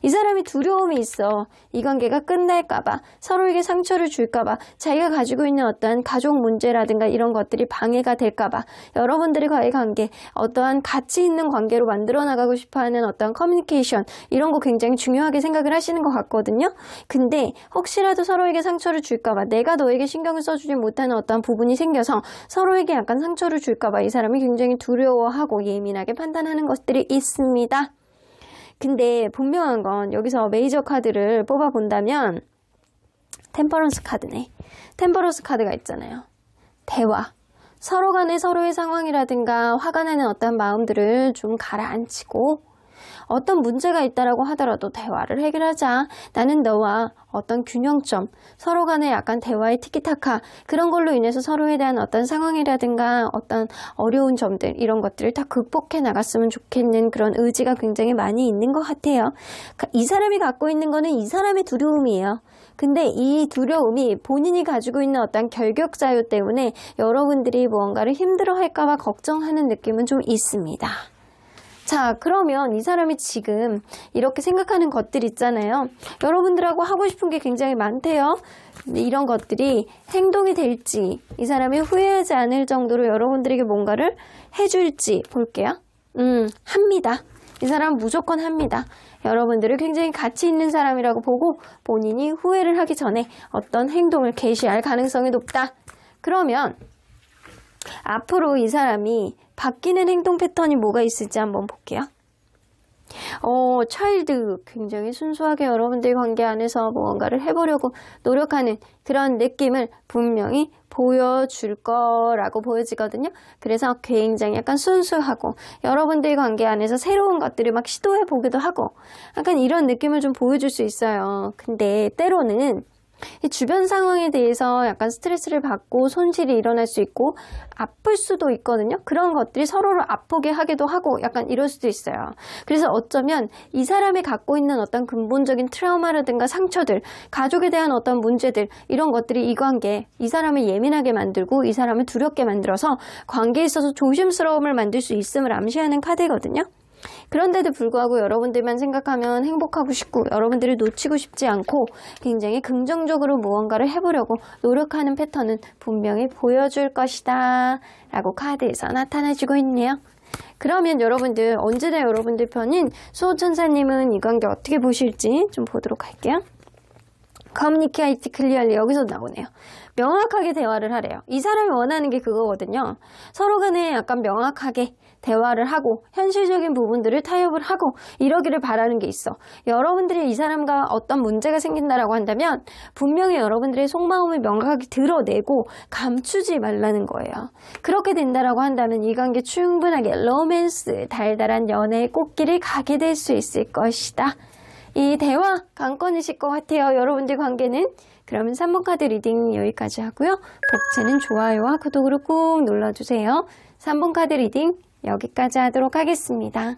이 사람이 두려움이 있어. 이 관계가 끝날까봐, 서로에게 상처를 줄까봐, 자기가 가지고 있는 어떠한 가족 문제라든가 이런 것들이 방해가 될까봐, 여러분들과의 관계, 어떠한 가치 있는 관계로 만들어 나가고 싶어하는 어떤 커뮤니케이션, 이런 거 굉장히 중요하게 생각을 하시는 것 같거든요. 근데 혹시라도 서로에게 상처를 줄까봐, 내가 너에게 신경을 써주지 못하는 어떤 부분이 생겨서 서로에게 약간 상처를 줄까봐 이 사람이 굉장히 두려워하고 예민하게 판단하는 것들이 있습니다. 근데 분명한 건 여기서 메이저 카드를 뽑아본다면 템퍼런스 카드네. 템퍼런스 카드가 있잖아요. 대화. 서로 간에 서로의 상황이라든가 화가 나는 어떤 마음들을 좀 가라앉히고, 어떤 문제가 있다라고 하더라도 대화를 해결하자. 나는 너와 어떤 균형점, 서로 간에 약간 대화의 티키타카, 그런 걸로 인해서 서로에 대한 어떤 상황이라든가 어떤 어려운 점들, 이런 것들을 다 극복해 나갔으면 좋겠는 그런 의지가 굉장히 많이 있는 것 같아요. 이 사람이 갖고 있는 거는 이 사람의 두려움이에요. 근데 이 두려움이 본인이 가지고 있는 어떤 결격자유 때문에 여러분들이 무언가를 힘들어 할까봐 걱정하는 느낌은 좀 있습니다. 자, 그러면 이 사람이 지금 이렇게 생각하는 것들 있잖아요. 여러분들하고 하고 싶은 게 굉장히 많대요. 이런 것들이 행동이 될지, 이 사람이 후회하지 않을 정도로 여러분들에게 뭔가를 해줄지 볼게요. 합니다. 이 사람은 무조건 합니다. 여러분들을 굉장히 가치 있는 사람이라고 보고 본인이 후회를 하기 전에 어떤 행동을 개시할 가능성이 높다. 그러면 앞으로 이 사람이 바뀌는 행동 패턴이 뭐가 있을지 한번 볼게요. 차일드, 굉장히 순수하게 여러분들 관계 안에서 무언가를 해보려고 노력하는 그런 느낌을 분명히 보여줄 거라고 보여지거든요. 그래서 굉장히 약간 순수하고 여러분들 관계 안에서 새로운 것들을 막 시도해 보기도 하고 약간 이런 느낌을 좀 보여줄 수 있어요. 근데 때로는 이 주변 상황에 대해서 약간 스트레스를 받고 손실이 일어날 수 있고 아플 수도 있거든요. 그런 것들이 서로를 아프게 하기도 하고 약간 이럴 수도 있어요. 그래서 어쩌면 이 사람이 갖고 있는 어떤 근본적인 트라우마라든가 상처들, 가족에 대한 어떤 문제들, 이런 것들이 이 관계, 이 사람을 예민하게 만들고 이 사람을 두렵게 만들어서 관계에 있어서 조심스러움을 만들 수 있음을 암시하는 카드거든요. 그런데도 불구하고 여러분들만 생각하면 행복하고 싶고 여러분들을 놓치고 싶지 않고 굉장히 긍정적으로 무언가를 해보려고 노력하는 패턴은 분명히 보여줄 것이다 라고 카드에서 나타나주고 있네요. 그러면 여러분들 언제나 여러분들 편인 수호천사님은 이 관계 어떻게 보실지 좀 보도록 할게요. 커뮤니케이트 클리어리 여기서 나오네요. 명확하게 대화를 하래요. 이 사람이 원하는 게 그거거든요. 서로 간에 약간 명확하게 대화를 하고 현실적인 부분들을 타협을 하고 이러기를 바라는 게 있어. 여러분들이 이 사람과 어떤 문제가 생긴다라고 한다면 분명히 여러분들의 속마음을 명확하게 드러내고 감추지 말라는 거예요. 그렇게 된다라고 한다면 이 관계 충분하게 로맨스, 달달한 연애의 꽃길을 가게 될 수 있을 것이다. 이 대화 관건이실 것 같아요. 여러분들 관계는. 그러면 3번 카드 리딩 여기까지 하고요. 복채는 좋아요와 구독으로 꾹 눌러주세요. 3번 카드 리딩 여기까지 하도록 하겠습니다.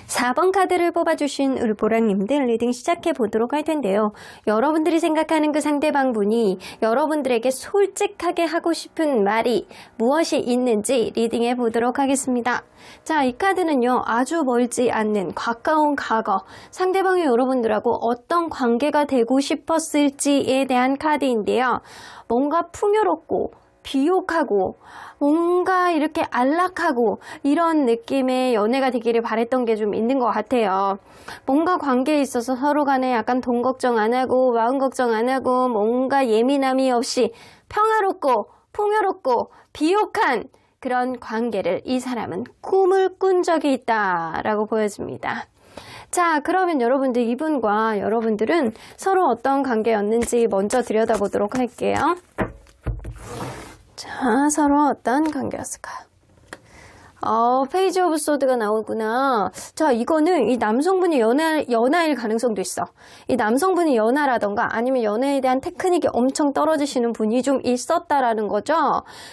4번 카드를 뽑아주신 울보라님들 리딩 시작해 보도록 할 텐데요. 여러분들이 생각하는 그 상대방 분이 여러분들에게 솔직하게 하고 싶은 말이 무엇이 있는지 리딩해 보도록 하겠습니다. 자, 이 카드는요. 아주 멀지 않는 가까운 과거, 상대방이 여러분들하고 어떤 관계가 되고 싶었을지에 대한 카드인데요. 뭔가 풍요롭고 비옥하고 뭔가 이렇게 안락하고 이런 느낌의 연애가 되기를 바랬던 게 좀 있는 것 같아요. 뭔가 관계에 있어서 서로 간에 약간 돈 걱정 안 하고 마음 걱정 안 하고 뭔가 예민함이 없이 평화롭고 풍요롭고 비옥한 그런 관계를 이 사람은 꿈을 꾼 적이 있다라고 보여집니다. 자, 그러면 여러분들 이분과 여러분들은 서로 어떤 관계였는지 먼저 들여다보도록 할게요. 자, 서로 어떤 관계였을까요? 페이지 오브 소드가 나오구나. 자, 이거는 이 남성분이 연하일 가능성도 있어. 이 남성분이 연하라던가 아니면 연애에 대한 테크닉이 엄청 떨어지시는 분이 좀 있었다라는 거죠.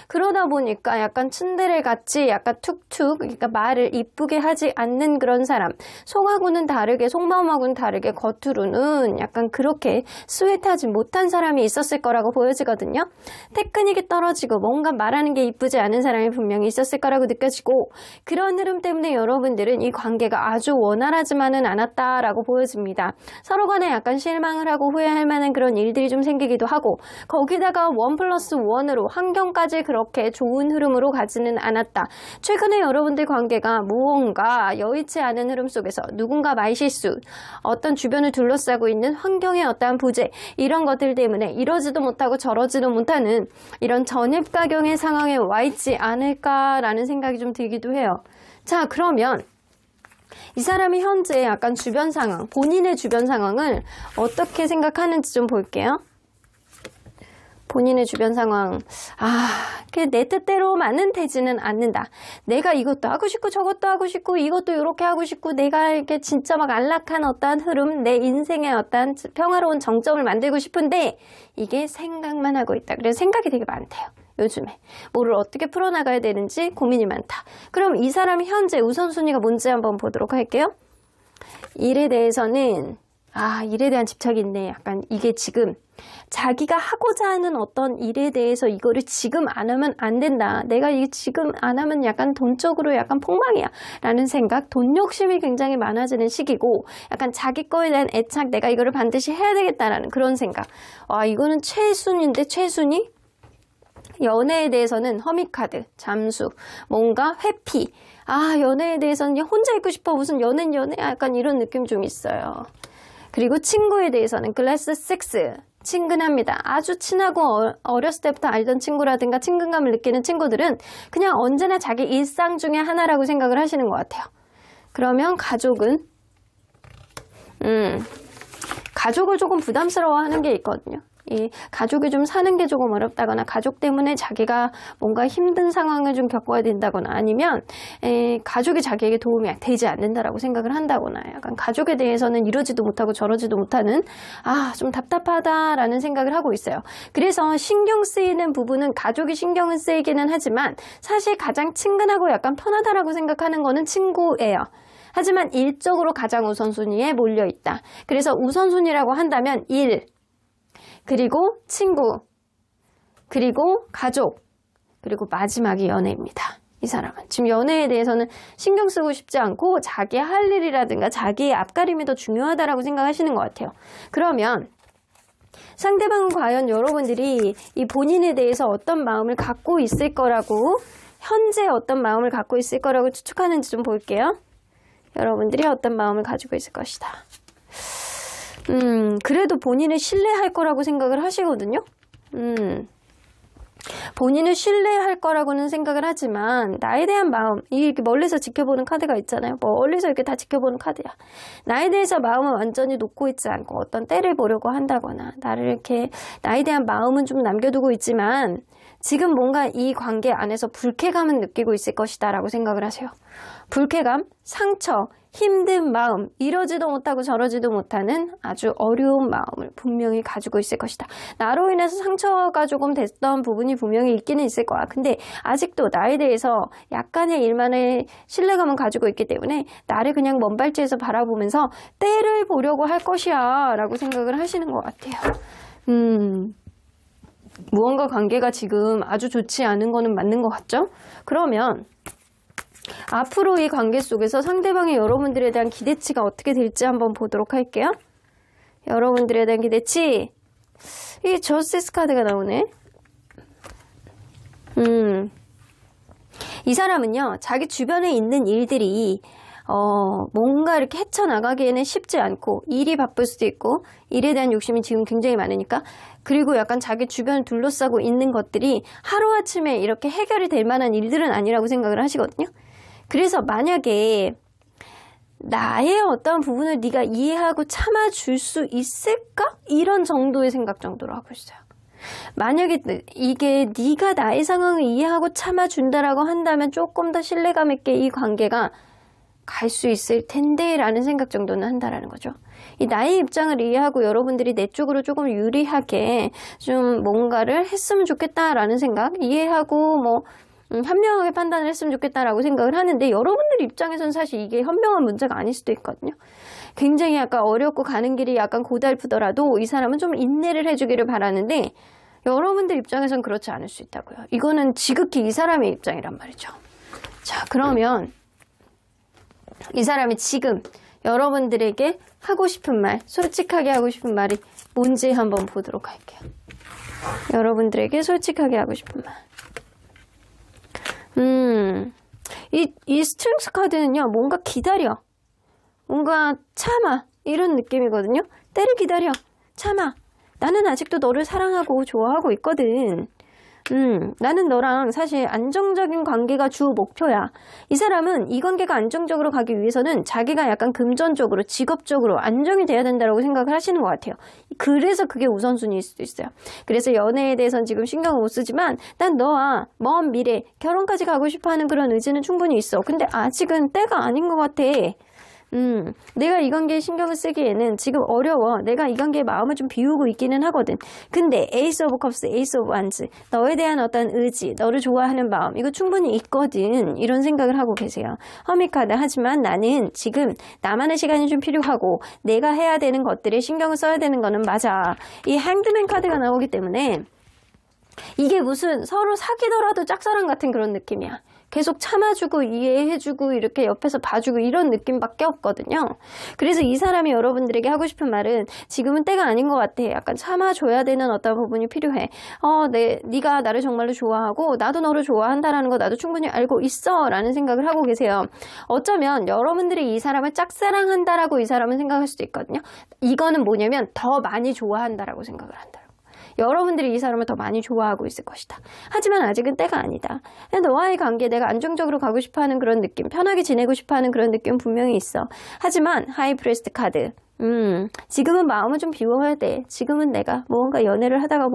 그러다 보니까 약간 츤데레 같이 약간 툭툭, 그러니까 말을 이쁘게 하지 않는 그런 사람. 속하고는 다르게, 속마음하고는 다르게 겉으로는 약간 그렇게 스윗하지 못한 사람이 있었을 거라고 보여지거든요. 테크닉이 떨어지고 뭔가 말하는 게 이쁘지 않은 사람이 분명히 있었을 거라고 느껴지고 그런 흐름 때문에 여러분들은 이 관계가 아주 원활하지만은 않았다라고 보여집니다. 서로 간에 약간 실망을 하고 후회할 만한 그런 일들이 좀 생기기도 하고 거기다가 1+1으로 환경까지 그렇게 좋은 흐름으로 가지는 않았다. 최근에 여러분들 관계가 무언가 여의치 않은 흐름 속에서 누군가 말실수, 어떤 주변을 둘러싸고 있는 환경의 어떠한 부재 이런 것들 때문에 이러지도 못하고 저러지도 못하는 이런 전입가경의 상황에 와 있지 않을까라는 생각이 좀 들기도 해요. 자, 그러면 이 사람이 현재 약간 주변 상황, 본인의 주변 상황을 어떻게 생각하는지 좀 볼게요. 본인의 주변 상황, 내 뜻대로만은 되지는 않는다. 내가 이것도 하고 싶고 저것도 하고 싶고 이것도 이렇게 하고 싶고 내가 이렇게 진짜 막 안락한 어떠한 흐름, 내 인생의 어떠한 평화로운 정점을 만들고 싶은데 이게 생각만 하고 있다. 그래서 생각이 되게 많대요. 요즘에 뭐를 어떻게 풀어나가야 되는지 고민이 많다. 그럼 이 사람이 현재 우선순위가 뭔지 한번 보도록 할게요. 일에 대해서는 일에 대한 집착이 있네. 약간 이게 지금 자기가 하고자 하는 어떤 일에 대해서 이거를 지금 안 하면 안 된다. 내가 이게 지금 안 하면 약간 돈적으로 약간 폭망이야. 라는 생각, 돈 욕심이 굉장히 많아지는 시기고 약간 자기 거에 대한 애착, 내가 이거를 반드시 해야 되겠다라는 그런 생각. 이거는 최순인데 최순위? 연애에 대해서는 허미카드, 잠수, 뭔가 회피. 연애에 대해서는 혼자 있고 싶어. 무슨 연애는 연애? 약간 이런 느낌 좀 있어요. 그리고 친구에 대해서는 글래스 6. 친근합니다. 아주 친하고 어렸을 때부터 알던 친구라든가 친근감을 느끼는 친구들은 그냥 언제나 자기 일상 중에 하나라고 생각을 하시는 것 같아요. 그러면 가족은 가족을 조금 부담스러워하는 게 있거든요. 이 가족이 좀 사는 게 조금 어렵다거나 가족 때문에 자기가 뭔가 힘든 상황을 좀 겪어야 된다거나 아니면 가족이 자기에게 도움이 되지 않는다라고 생각을 한다거나 약간 가족에 대해서는 이러지도 못하고 저러지도 못하는 좀 답답하다라는 생각을 하고 있어요. 그래서 신경 쓰이는 부분은 가족이 신경은 쓰이기는 하지만 사실 가장 친근하고 약간 편하다라고 생각하는 거는 친구예요. 하지만 일적으로 가장 우선순위에 몰려있다. 그래서 우선순위라고 한다면 일, 그리고 친구, 그리고 가족, 그리고 마지막이 연애입니다. 이 사람은 지금 연애에 대해서는 신경 쓰고 싶지 않고 자기 할 일이라든가 자기의 앞가림이 더 중요하다라고 생각하시는 것 같아요. 그러면 상대방은 과연 여러분들이 이 본인에 대해서 어떤 마음을 갖고 있을 거라고, 현재 어떤 마음을 갖고 있을 거라고 추측하는지 좀 볼게요. 여러분들이 어떤 마음을 가지고 있을 것이다. 그래도 본인을 신뢰할 거라고 생각을 하시거든요. 본인을 신뢰할 거라고는 생각을 하지만 나에 대한 마음, 이렇게 멀리서 지켜보는 카드가 있잖아요. 멀리서 이렇게 다 지켜보는 카드야. 나에 대해서 마음은 완전히 놓고 있지 않고 어떤 때를 보려고 한다거나 나를 이렇게 나에 대한 마음은 좀 남겨두고 있지만 지금 뭔가 이 관계 안에서 불쾌감은 느끼고 있을 것이다 라고 생각을 하세요. 불쾌감, 상처, 힘든 마음, 이러지도 못하고 저러지도 못하는 아주 어려운 마음을 분명히 가지고 있을 것이다. 나로 인해서 상처가 조금 됐던 부분이 분명히 있기는 있을 거야. 근데 아직도 나에 대해서 약간의 일만의 신뢰감은 가지고 있기 때문에 나를 그냥 먼 발치에서 바라보면서 때를 보려고 할 것이야 라고 생각을 하시는 것 같아요. 무언가 관계가 지금 아주 좋지 않은 거는 맞는 것 같죠? 그러면 앞으로 이 관계 속에서 상대방의 여러분들에 대한 기대치가 어떻게 될지 한번 보도록 할게요. 여러분들에 대한 기대치. 이 저스티스 카드가 나오네. 이 사람은요, 자기 주변에 있는 일들이 뭔가 이렇게 헤쳐나가기에는 쉽지 않고 일이 바쁠 수도 있고 일에 대한 욕심이 지금 굉장히 많으니까, 그리고 약간 자기 주변을 둘러싸고 있는 것들이 하루아침에 이렇게 해결이 될 만한 일들은 아니라고 생각을 하시거든요. 그래서 만약에 나의 어떤 부분을 네가 이해하고 참아줄 수 있을까? 이런 정도의 생각 정도로 하고 있어요. 만약에 이게 네가 나의 상황을 이해하고 참아준다라고 한다면 조금 더 신뢰감 있게 이 관계가 갈 수 있을 텐데 라는 생각 정도는 한다라는 거죠. 이 나의 입장을 이해하고 여러분들이 내 쪽으로 조금 유리하게 좀 뭔가를 했으면 좋겠다라는 생각, 이해하고 뭐 현명하게 판단을 했으면 좋겠다라고 생각을 하는데, 여러분들 입장에서는 사실 이게 현명한 문제가 아닐 수도 있거든요. 굉장히 약간 어렵고 가는 길이 약간 고달프더라도 이 사람은 좀 인내를 해주기를 바라는데 여러분들 입장에서는 그렇지 않을 수 있다고요. 이거는 지극히 이 사람의 입장이란 말이죠. 자, 그러면 이 사람이 지금 여러분들에게 하고 싶은 말, 솔직하게 하고 싶은 말이 뭔지 한번 보도록 할게요. 여러분들에게 솔직하게 하고 싶은 말. 이 스트렝스 카드는요, 뭔가 기다려. 뭔가 참아. 이런 느낌이거든요. 때를 기다려. 참아. 나는 아직도 너를 사랑하고 좋아하고 있거든. 나는 너랑 사실 안정적인 관계가 주 목표야. 이 사람은 이 관계가 안정적으로 가기 위해서는 자기가 약간 금전적으로, 직업적으로 안정이 돼야 된다고 생각을 하시는 것 같아요. 그래서 그게 우선순위일 수도 있어요. 그래서 연애에 대해서는 지금 신경을 못 쓰지만 난 너와 먼 미래, 결혼까지 가고 싶어하는 그런 의지는 충분히 있어. 근데 아직은 때가 아닌 것 같아. 내가 이 관계에 신경을 쓰기에는 지금 어려워. 내가 이 관계에 마음을 좀 비우고 있기는 하거든. 근데 에이스 오브 컵스, 에이스 오브 완즈, 너에 대한 어떤 의지, 너를 좋아하는 마음, 이거 충분히 있거든. 이런 생각을 하고 계세요. 허미카드. 하지만 나는 지금 나만의 시간이 좀 필요하고 내가 해야 되는 것들에 신경을 써야 되는 거는 맞아. 이 행드맨 카드가 나오기 때문에 이게 무슨 서로 사귀더라도 짝사랑 같은 그런 느낌이야. 계속 참아주고 이해해주고 이렇게 옆에서 봐주고 이런 느낌밖에 없거든요. 그래서 이 사람이 여러분들에게 하고 싶은 말은 지금은 때가 아닌 것 같아. 약간 참아줘야 되는 어떤 부분이 필요해. 네가 나를 정말로 좋아하고 나도 너를 좋아한다라는 거 나도 충분히 알고 있어 라는 생각을 하고 계세요. 어쩌면 여러분들이 이 사람을 짝사랑한다라고 이 사람은 생각할 수도 있거든요. 이거는 뭐냐면 더 많이 좋아한다라고 생각을 한다. 여러분들이 이 사람을 더 많이 좋아하고 있을 것이다. 하지만 아직은 때가 아니다. 너와의 관계, 내가 안정적으로 가고 싶어하는 그런 느낌, 편하게 지내고 싶어하는 그런 느낌은 분명히 있어. 하지만 하이프리스트 카드, 지금은 마음을 좀 비워야 돼. 지금은 내가 무언가 연애를 하다가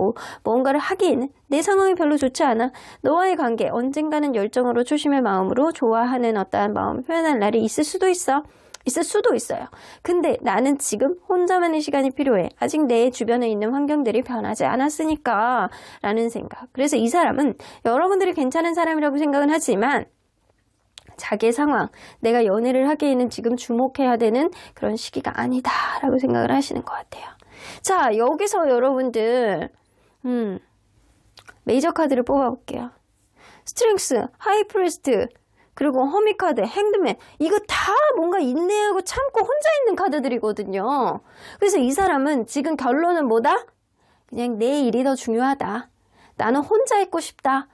무언가를 하긴 내 상황이 별로 좋지 않아. 너와의 관계, 언젠가는 열정으로 초심의 마음으로 좋아하는 어떠한 마음을 표현할 날이 있을 수도 있어. 있을 수도 있어요. 근데 나는 지금 혼자만의 시간이 필요해. 아직 내 주변에 있는 환경들이 변하지 않았으니까 라는 생각. 그래서 이 사람은 여러분들이 괜찮은 사람이라고 생각은 하지만 자기의 상황, 내가 연애를 하기에는 지금 주목해야 되는 그런 시기가 아니다 라고 생각을 하시는 것 같아요. 자, 여기서 여러분들 메이저 카드를 뽑아볼게요. 스트렝스, 하이프리스트, 그리고 허미카드, 행드맨, 이거 다 뭔가 인내하고 참고 혼자 있는 카드들이거든요. 그래서 이 사람은 지금 결론은 뭐다? 그냥 내 일이 더 중요하다. 나는 혼자 있고 싶다.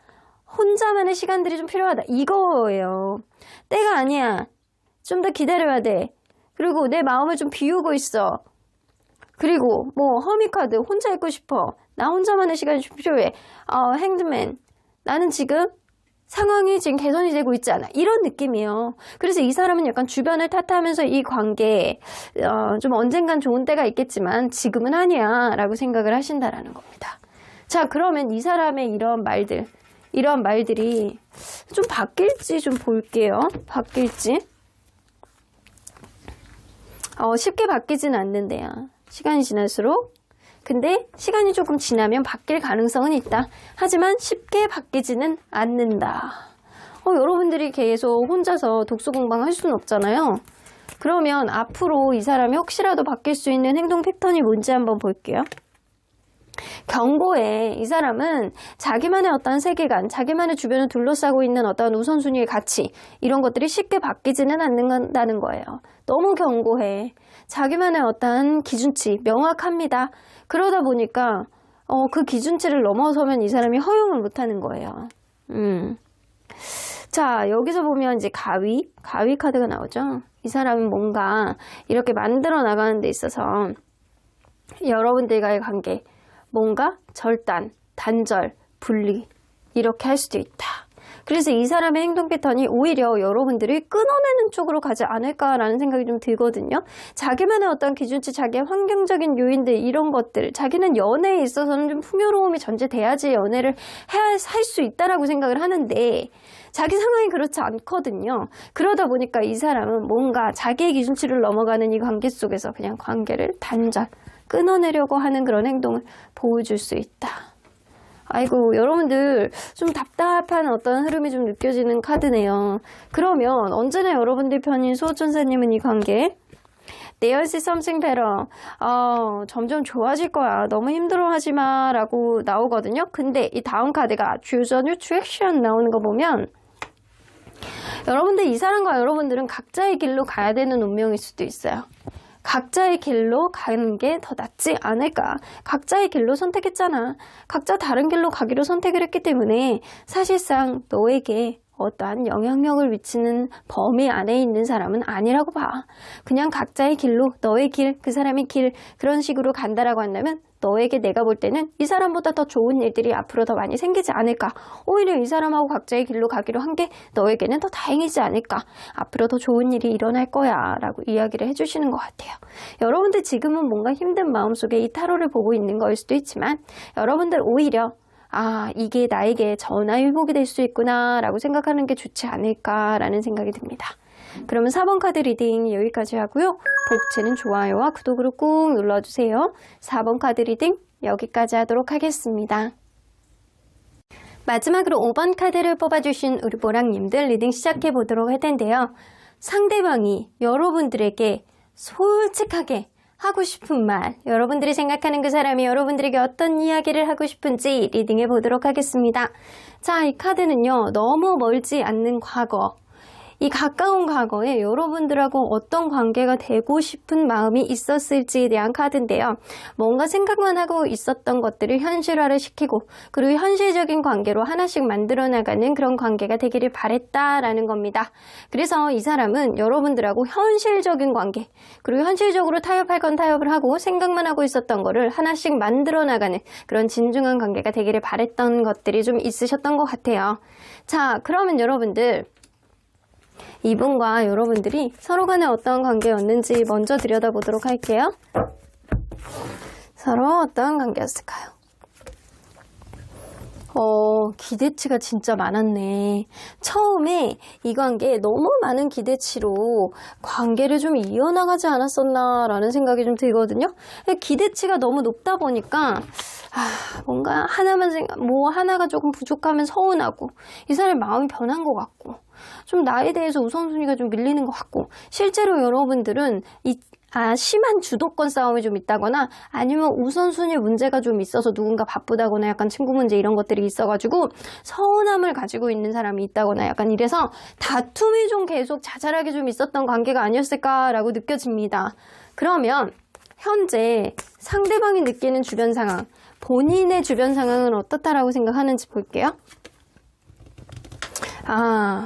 혼자만의 시간들이 좀 필요하다. 이거예요. 때가 아니야. 좀 더 기다려야 돼. 그리고 내 마음을 좀 비우고 있어. 그리고 뭐 허미카드, 혼자 있고 싶어. 나 혼자만의 시간이 좀 필요해. 행드맨, 나는 지금 상황이 지금 개선이 되고 있지 않아. 이런 느낌이에요. 그래서 이 사람은 약간 주변을 탓하면서 이 관계에 좀 언젠간 좋은 때가 있겠지만 지금은 아니야 라고 생각을 하신다라는 겁니다. 자, 그러면 이 사람의 이런 말들이 좀 바뀔지 좀 볼게요. 바뀔지. 쉽게 바뀌진 않는데요. 시간이 지날수록. 근데 시간이 조금 지나면 바뀔 가능성은 있다. 하지만 쉽게 바뀌지는 않는다. 여러분들이 계속 혼자서 독서 공방할 수는 없잖아요. 그러면 앞으로 이 사람이 혹시라도 바뀔 수 있는 행동 패턴이 뭔지 한번 볼게요. 경고에 이 사람은 자기만의 어떤 세계관, 자기만의 주변을 둘러싸고 있는 어떤 우선순위의 가치, 이런 것들이 쉽게 바뀌지는 않는다는 거예요. 너무 경고해. 자기만의 어떤 기준치 명확합니다. 그러다 보니까 그 기준치를 넘어서면 이 사람이 허용을 못하는 거예요. 자, 여기서 보면 이제 가위 카드가 나오죠. 이 사람은 뭔가 이렇게 만들어 나가는 데 있어서 여러분들과의 관계, 뭔가 절단, 단절, 분리 이렇게 할 수도 있다. 그래서 이 사람의 행동 패턴이 오히려 여러분들이 끊어내는 쪽으로 가지 않을까라는 생각이 좀 들거든요. 자기만의 어떤 기준치, 자기의 환경적인 요인들 이런 것들, 자기는 연애에 있어서는 좀 풍요로움이 전제돼야지 연애를 할 수 있다라고 생각을 하는데 자기 상황이 그렇지 않거든요. 그러다 보니까 이 사람은 뭔가 자기의 기준치를 넘어가는 이 관계 속에서 그냥 관계를 단절, 끊어내려고 하는 그런 행동을 보여줄 수 있다. 아이고, 여러분들 좀 답답한 어떤 흐름이 좀 느껴지는 카드네요. 그러면 언제나 여러분들 편인 수호천사님은 이 관계 There's something better. 점점 좋아질 거야. 너무 힘들어하지 마 라고 나오거든요. 근데 이 다음 카드가 Choose a new direction 나오는 거 보면 여러분들 이 사람과 여러분들은 각자의 길로 가야 되는 운명일 수도 있어요. 각자의 길로 가는 게 더 낫지 않을까. 각자의 길로 선택했잖아. 각자 다른 길로 가기로 선택을 했기 때문에 사실상 너에게 어떠한 영향력을 미치는 범위 안에 있는 사람은 아니라고 봐. 그냥 각자의 길로, 너의 길, 그 사람의 길 그런 식으로 간다라고 한다면 너에게 내가 볼 때는 이 사람보다 더 좋은 일들이 앞으로 더 많이 생기지 않을까. 오히려 이 사람하고 각자의 길로 가기로 한 게 너에게는 더 다행이지 않을까. 앞으로 더 좋은 일이 일어날 거야 라고 이야기를 해주시는 것 같아요. 여러분들 지금은 뭔가 힘든 마음속에 이 타로를 보고 있는 거일 수도 있지만 여러분들 오히려 이게 나에게 전화위복이 될 수 있구나 라고 생각하는 게 좋지 않을까라는 생각이 듭니다. 그러면 4번 카드 리딩 여기까지 하고요. 복채는 좋아요와 구독으로 꾹 눌러주세요. 4번 카드 리딩 여기까지 하도록 하겠습니다. 마지막으로 5번 카드를 뽑아주신 우리 보랑님들 리딩 시작해 보도록 할 텐데요. 상대방이 여러분들에게 솔직하게 하고 싶은 말, 여러분들이 생각하는 그 사람이 여러분들에게 어떤 이야기를 하고 싶은지 리딩해 보도록 하겠습니다. 자, 이 카드는요, 너무 멀지 않는 과거, 이 가까운 과거에 여러분들하고 어떤 관계가 되고 싶은 마음이 있었을지에 대한 카드인데요. 뭔가 생각만 하고 있었던 것들을 현실화를 시키고 그리고 현실적인 관계로 하나씩 만들어 나가는 그런 관계가 되기를 바랬다라는 겁니다. 그래서 이 사람은 여러분들하고 현실적인 관계 그리고 현실적으로 타협할 건 타협을 하고 생각만 하고 있었던 거를 하나씩 만들어 나가는 그런 진중한 관계가 되기를 바랬던 것들이 좀 있으셨던 것 같아요. 자, 그러면 여러분들 이분과 여러분들이 서로 간에 어떤 관계였는지 먼저 들여다보도록 할게요. 서로 어떤 관계였을까요? 기대치가 진짜 많았네. 처음에 이 관계에 너무 많은 기대치로 관계를 좀 이어나가지 않았었나 라는 생각이 좀 들거든요. 기대치가 너무 높다 보니까 뭔가 하나가 조금 부족하면 서운하고 이 사람의 마음이 변한 것 같고 좀 나에 대해서 우선순위가 좀 밀리는 것 같고 실제로 여러분들은 심한 주도권 싸움이 좀 있다거나 아니면 우선순위 문제가 좀 있어서 누군가 바쁘다거나 약간 친구 문제 이런 것들이 있어가지고 서운함을 가지고 있는 사람이 있다거나 약간 이래서 다툼이 좀 계속 자잘하게 좀 있었던 관계가 아니었을까라고 느껴집니다. 그러면 현재 상대방이 느끼는 주변 상황, 본인의 주변 상황은 어떻다라고 생각하는지 볼게요.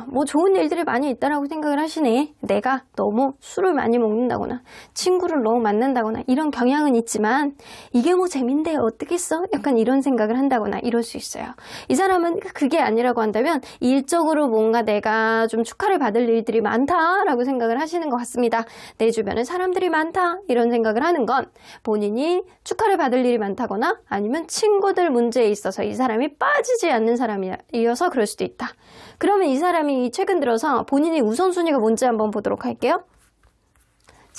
뭐 좋은 일들이 많이 있다라고 생각을 하시네. 내가 너무 술을 많이 먹는다거나 친구를 너무 만난다거나 이런 경향은 있지만 이게 뭐 재민데 어떻겠어? 약간 이런 생각을 한다거나 이럴 수 있어요. 이 사람은 그게 아니라고 한다면 일적으로 뭔가 내가 좀 축하를 받을 일들이 많다라고 생각을 하시는 것 같습니다. 내 주변에 사람들이 많다 이런 생각을 하는 건 본인이 축하를 받을 일이 많다거나 아니면 친구들 문제에 있어서 이 사람이 빠지지 않는 사람이어서 그럴 수도 있다. 그러면 이 사람이 최근 들어서 본인의 우선순위가 뭔지 한번 보도록 할게요.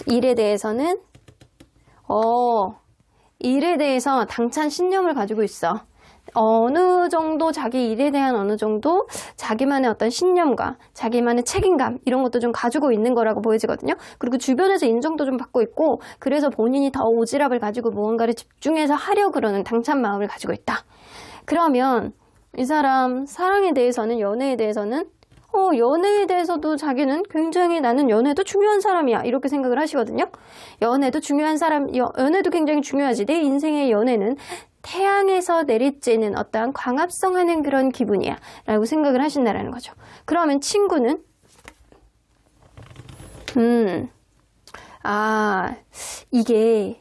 일에 대해서는 일에 대해서 당찬 신념을 가지고 있어. 어느 정도 자기 일에 대한 어느 정도 자기만의 어떤 신념과 자기만의 책임감 이런 것도 좀 가지고 있는 거라고 보여지거든요. 그리고 주변에서 인정도 좀 받고 있고 그래서 본인이 더 오지랖을 가지고 무언가를 집중해서 하려 그러는 당찬 마음을 가지고 있다. 그러면 이 사람 사랑에 대해서는 연애에 대해서는 연애에 대해서도 자기는 굉장히 나는 연애도 중요한 사람이야 이렇게 생각을 하시거든요. 연애도 중요한 사람, 연애도 굉장히 중요하지. 내 인생의 연애는 태양에서 내리쬐는 어떠한 광합성하는 그런 기분이야 라고 생각을 하신다는 거죠. 그러면 친구는 이게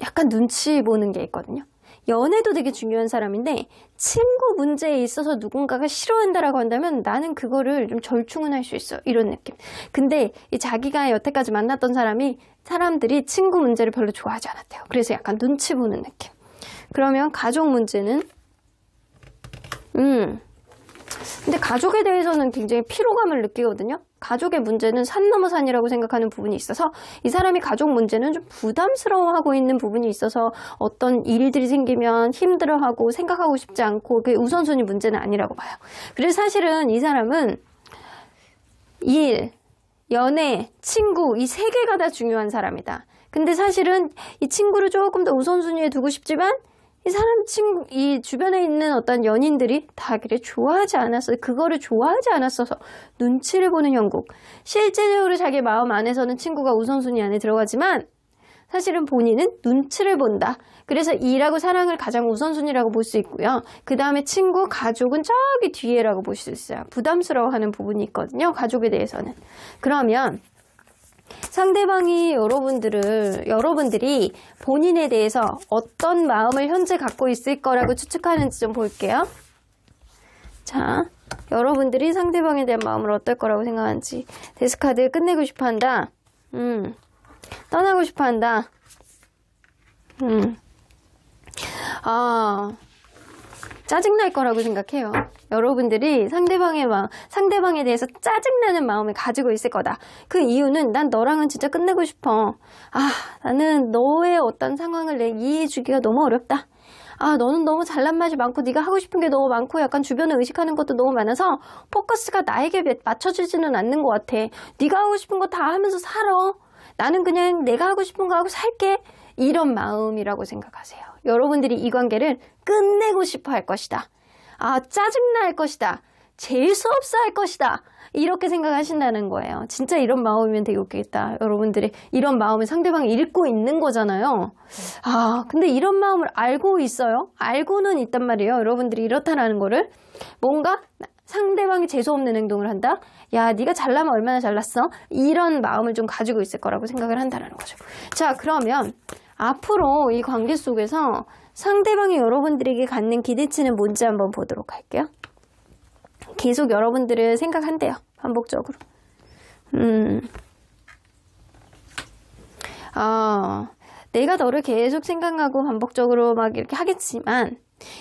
약간 눈치 보는 게 있거든요. 연애도 되게 중요한 사람인데 친구 문제에 있어서 누군가가 싫어한다라고 한다면 나는 그거를 좀 절충은 할 수 있어 이런 느낌. 근데 자기가 여태까지 만났던 사람들이 친구 문제를 별로 좋아하지 않았대요. 그래서 약간 눈치 보는 느낌. 그러면 가족 문제는 근데 가족에 대해서는 굉장히 피로감을 느끼거든요. 가족의 문제는 산 넘어 산이라고 생각하는 부분이 있어서 이 사람이 가족 문제는 좀 부담스러워하고 있는 부분이 있어서 어떤 일들이 생기면 힘들어하고 생각하고 싶지 않고 그게 우선순위 문제는 아니라고 봐요. 그래서 사실은 이 사람은 일, 연애, 친구 이 세 개가 다 중요한 사람이다. 근데 사실은 이 친구를 조금 더 우선순위에 두고 싶지만 이 주변에 있는 어떤 연인들이 다 그래 그거를 좋아하지 않았어서 눈치를 보는 형국. 실제적으로 자기 마음 안에서는 친구가 우선순위 안에 들어가지만 사실은 본인은 눈치를 본다. 그래서 일하고 사랑을 가장 우선순위라고 볼 수 있고요. 그 다음에 친구, 가족은 저기 뒤에라고 볼 수 있어요. 부담스러워하는 부분이 있거든요. 가족에 대해서는. 그러면 상대방이 여러분들이 본인에 대해서 어떤 마음을 현재 갖고 있을 거라고 추측하는지 좀 볼게요. 자, 여러분들이 상대방에 대한 마음을 어떨 거라고 생각하는지. 데스카드 끝내고 싶어 한다. 떠나고 싶어 한다. 짜증날 거라고 생각해요. 여러분들이 상대방에 대해서 짜증나는 마음을 가지고 있을 거다. 그 이유는 난 너랑은 진짜 끝내고 싶어. 나는 너의 어떤 상황을 이해해 주기가 너무 어렵다. 너는 너무 잘난 맛이 많고 네가 하고 싶은 게 너무 많고 약간 주변을 의식하는 것도 너무 많아서 포커스가 나에게 맞춰지지는 않는 것 같아. 네가 하고 싶은 거 다 하면서 살아. 나는 그냥 내가 하고 싶은 거 하고 살게. 이런 마음이라고 생각하세요. 여러분들이 이 관계를 끝내고 싶어 할 것이다. 짜증날 것이다. 재수없어 할 것이다. 이렇게 생각하신다는 거예요. 진짜 이런 마음이면 되게 웃기겠다. 여러분들이 이런 마음을 상대방이 읽고 있는 거잖아요. 근데 이런 마음을 알고 있어요? 알고는 있단 말이에요. 여러분들이 이렇다라는 거를. 뭔가 상대방이 재수없는 행동을 한다? 야, 네가 잘나면 얼마나 잘났어? 이런 마음을 좀 가지고 있을 거라고 생각을 한다는 거죠. 자, 그러면 앞으로 이 관계 속에서 상대방이 여러분들에게 갖는 기대치는 뭔지 한번 보도록 할게요. 계속 여러분들을 생각한대요. 반복적으로. 내가 너를 계속 생각하고 반복적으로 막 이렇게 하겠지만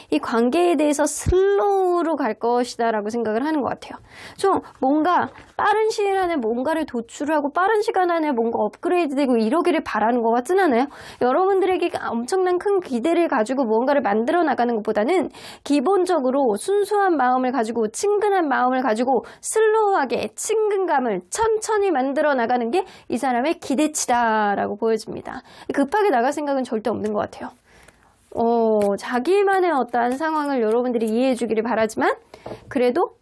이 관계에 대해서 슬로우로 갈 것이다 라고 생각을 하는 것 같아요. 좀 뭔가 빠른 시일 안에 뭔가를 도출하고 빠른 시간 안에 뭔가 업그레이드되고 이러기를 바라는 것 같진 않아요. 여러분들에게 엄청난 큰 기대를 가지고 무언가를 만들어 나가는 것보다는 기본적으로 순수한 마음을 가지고 친근한 마음을 가지고 슬로우하게 친근감을 천천히 만들어 나가는 게 이 사람의 기대치다라고 보여집니다. 급하게 나갈 생각은 절대 없는 것 같아요. 자기만의 어떠한 상황을 여러분들이 이해해 주기를 바라지만 그래도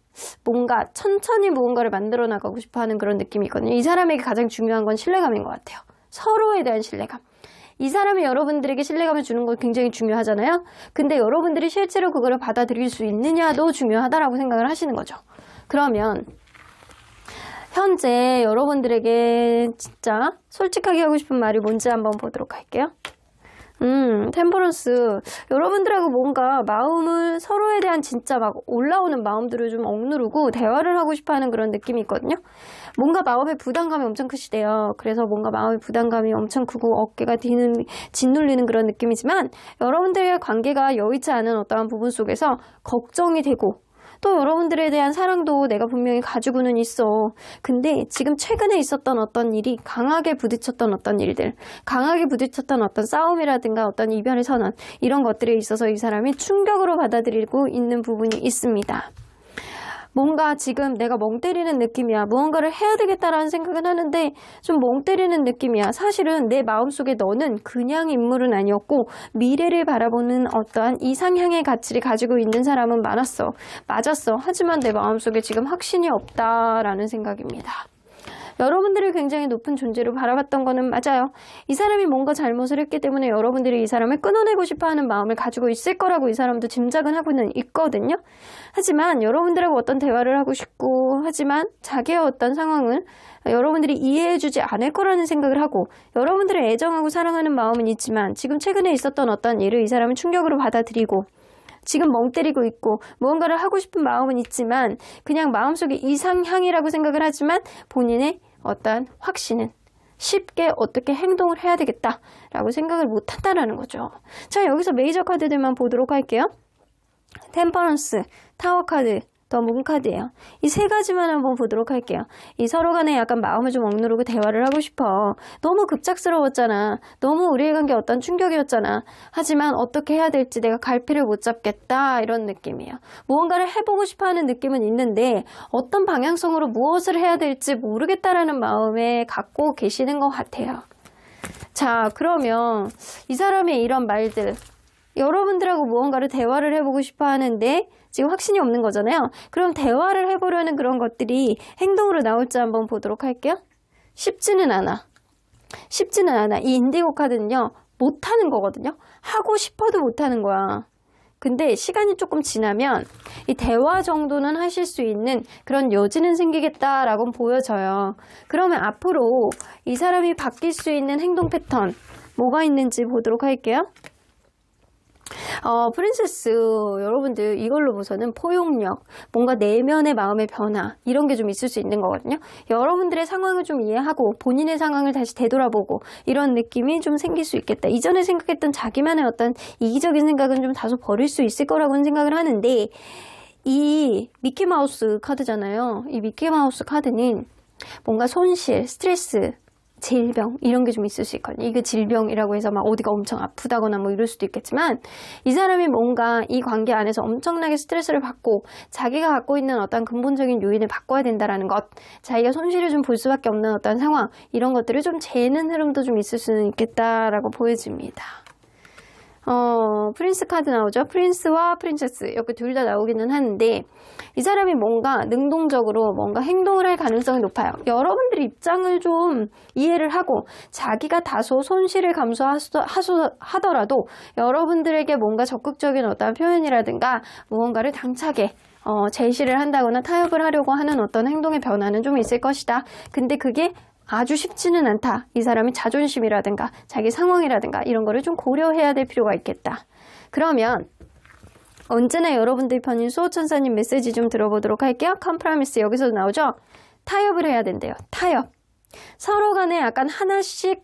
뭔가 천천히 무언가를 만들어 나가고 싶어 하는 그런 느낌이 있거든요. 이 사람에게 가장 중요한 건 신뢰감인 것 같아요. 서로에 대한 신뢰감. 이 사람이 여러분들에게 신뢰감을 주는 건 굉장히 중요하잖아요. 근데 여러분들이 실제로 그거를 받아들일 수 있느냐도 중요하다라고 생각을 하시는 거죠. 그러면 현재 여러분들에게 진짜 솔직하게 하고 싶은 말이 뭔지 한번 보도록 할게요. 템퍼런스. 여러분들하고 뭔가 마음을 서로에 대한 진짜 막 올라오는 마음들을 좀 억누르고 대화를 하고 싶어 하는 그런 느낌이 있거든요. 뭔가 마음의 부담감이 엄청 크시대요. 그래서 뭔가 마음의 부담감이 엄청 크고 어깨가 짓눌리는 그런 느낌이지만 여러분들의 관계가 여의치 않은 어떠한 부분 속에서 걱정이 되고 또 여러분들에 대한 사랑도 내가 분명히 가지고는 있어. 근데 지금 최근에 있었던 어떤 일이 강하게 부딪혔던 어떤 일들, 강하게 부딪혔던 어떤 싸움이라든가 어떤 이별의 선언 이런 것들에 있어서 이 사람이 충격으로 받아들이고 있는 부분이 있습니다. 뭔가 지금 내가 멍 때리는 느낌이야. 무언가를 해야 되겠다라는 생각은 하는데 좀 멍 때리는 느낌이야. 사실은 내 마음속에 너는 그냥 인물은 아니었고 미래를 바라보는 어떠한 이상향의 가치를 가지고 있는 사람은 많았어. 맞았어. 하지만 내 마음속에 지금 확신이 없다라는 생각입니다. 여러분들을 굉장히 높은 존재로 바라봤던 거는 맞아요. 이 사람이 뭔가 잘못을 했기 때문에 여러분들이 이 사람을 끊어내고 싶어하는 마음을 가지고 있을 거라고 이 사람도 짐작은 하고는 있거든요. 하지만 여러분들하고 어떤 대화를 하고 싶고 하지만 자기의 어떤 상황을 여러분들이 이해해주지 않을 거라는 생각을 하고 여러분들을 애정하고 사랑하는 마음은 있지만 지금 최근에 있었던 어떤 일을 이 사람은 충격으로 받아들이고 지금 멍 때리고 있고 무언가를 하고 싶은 마음은 있지만 그냥 마음속에 이상향이라고 생각을 하지만 본인의 어떠한 확신은 쉽게 어떻게 행동을 해야 되겠다라고 생각을 못한다라는 거죠. 자, 여기서 메이저 카드들만 보도록 할게요. 템퍼런스, 타워 카드, 더 문 카드예요. 이 세 가지만 한번 보도록 할게요. 이 서로 간에 약간 마음을 좀 억누르고 대화를 하고 싶어. 너무 급작스러웠잖아. 너무 우리의 관계 어떤 충격이었잖아. 하지만 어떻게 해야 될지 내가 갈피를 못 잡겠다 이런 느낌이에요. 무언가를 해보고 싶어하는 느낌은 있는데 어떤 방향성으로 무엇을 해야 될지 모르겠다라는 마음에 갖고 계시는 것 같아요. 자, 그러면 이 사람의 이런 말들 여러분들하고 무언가를 대화를 해보고 싶어 하는데 지금 확신이 없는 거잖아요. 그럼 대화를 해보려는 그런 것들이 행동으로 나올지 한번 보도록 할게요. 쉽지는 않아. 쉽지는 않아. 이 인디고 카드는요. 못하는 거거든요. 하고 싶어도 못하는 거야. 근데 시간이 조금 지나면 이 대화 정도는 하실 수 있는 그런 여지는 생기겠다라고 보여져요. 그러면 앞으로 이 사람이 바뀔 수 있는 행동 패턴 뭐가 있는지 보도록 할게요. 프린세스 여러분들 이걸로 보서는 포용력, 뭔가 내면의 마음의 변화 이런 게 좀 있을 수 있는 거거든요. 여러분들의 상황을 좀 이해하고 본인의 상황을 다시 되돌아보고 이런 느낌이 좀 생길 수 있겠다. 이전에 생각했던 자기만의 어떤 이기적인 생각은 좀 다소 버릴 수 있을 거라고는 생각을 하는데 이 미키마우스 카드잖아요. 이 미키마우스 카드는 뭔가 손실, 스트레스 질병 이런 게 좀 있을 수 있거든요. 이게 질병이라고 해서 막 어디가 엄청 아프다거나 뭐 이럴 수도 있겠지만 이 사람이 뭔가 이 관계 안에서 엄청나게 스트레스를 받고 자기가 갖고 있는 어떤 근본적인 요인을 바꿔야 된다라는 것, 자기가 손실을 좀 볼 수밖에 없는 어떤 상황 이런 것들을 좀 재는 흐름도 좀 있을 수는 있겠다라고 보여집니다. 프린스 카드 나오죠. 프린스와 프린세스 이렇게 둘 다 나오기는 하는데 이 사람이 뭔가 능동적으로 뭔가 행동을 할 가능성이 높아요. 여러분들의 입장을 좀 이해를 하고 자기가 다소 손실을 감수하더라도 여러분들에게 뭔가 적극적인 어떤 표현이라든가 무언가를 당차게 제시를 한다거나 타협을 하려고 하는 어떤 행동의 변화는 좀 있을 것이다. 근데 그게 아주 쉽지는 않다. 이 사람이 자존심이라든가 자기 상황이라든가 이런 거를 좀 고려해야 될 필요가 있겠다. 그러면 언제나 여러분들 편인 수호천사님 메시지 좀 들어보도록 할게요. 컴프라미스 여기서도 나오죠. 타협을 해야 된대요. 타협. 서로 간에 약간 하나씩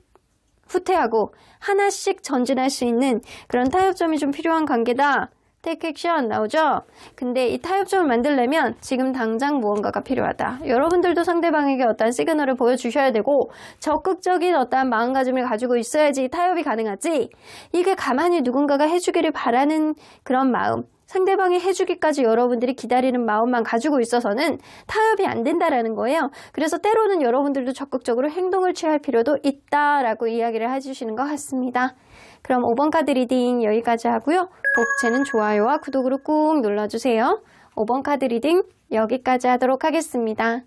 후퇴하고 하나씩 전진할 수 있는 그런 타협점이 좀 필요한 관계다. take action 나오죠? 근데 이 타협점을 만들려면 지금 당장 무언가가 필요하다. 여러분들도 상대방에게 어떠한 시그널을 보여주셔야 되고 적극적인 어떠한 마음가짐을 가지고 있어야지 타협이 가능하지. 이게 가만히 누군가가 해주기를 바라는 그런 마음, 상대방이 해주기까지 여러분들이 기다리는 마음만 가지고 있어서는 타협이 안 된다라는 거예요. 그래서 때로는 여러분들도 적극적으로 행동을 취할 필요도 있다라고 이야기를 해주시는 것 같습니다. 그럼 5번 카드 리딩 여기까지 하고요. 복채는 좋아요와 구독으로 꾹 눌러주세요. 5번 카드 리딩 여기까지 하도록 하겠습니다.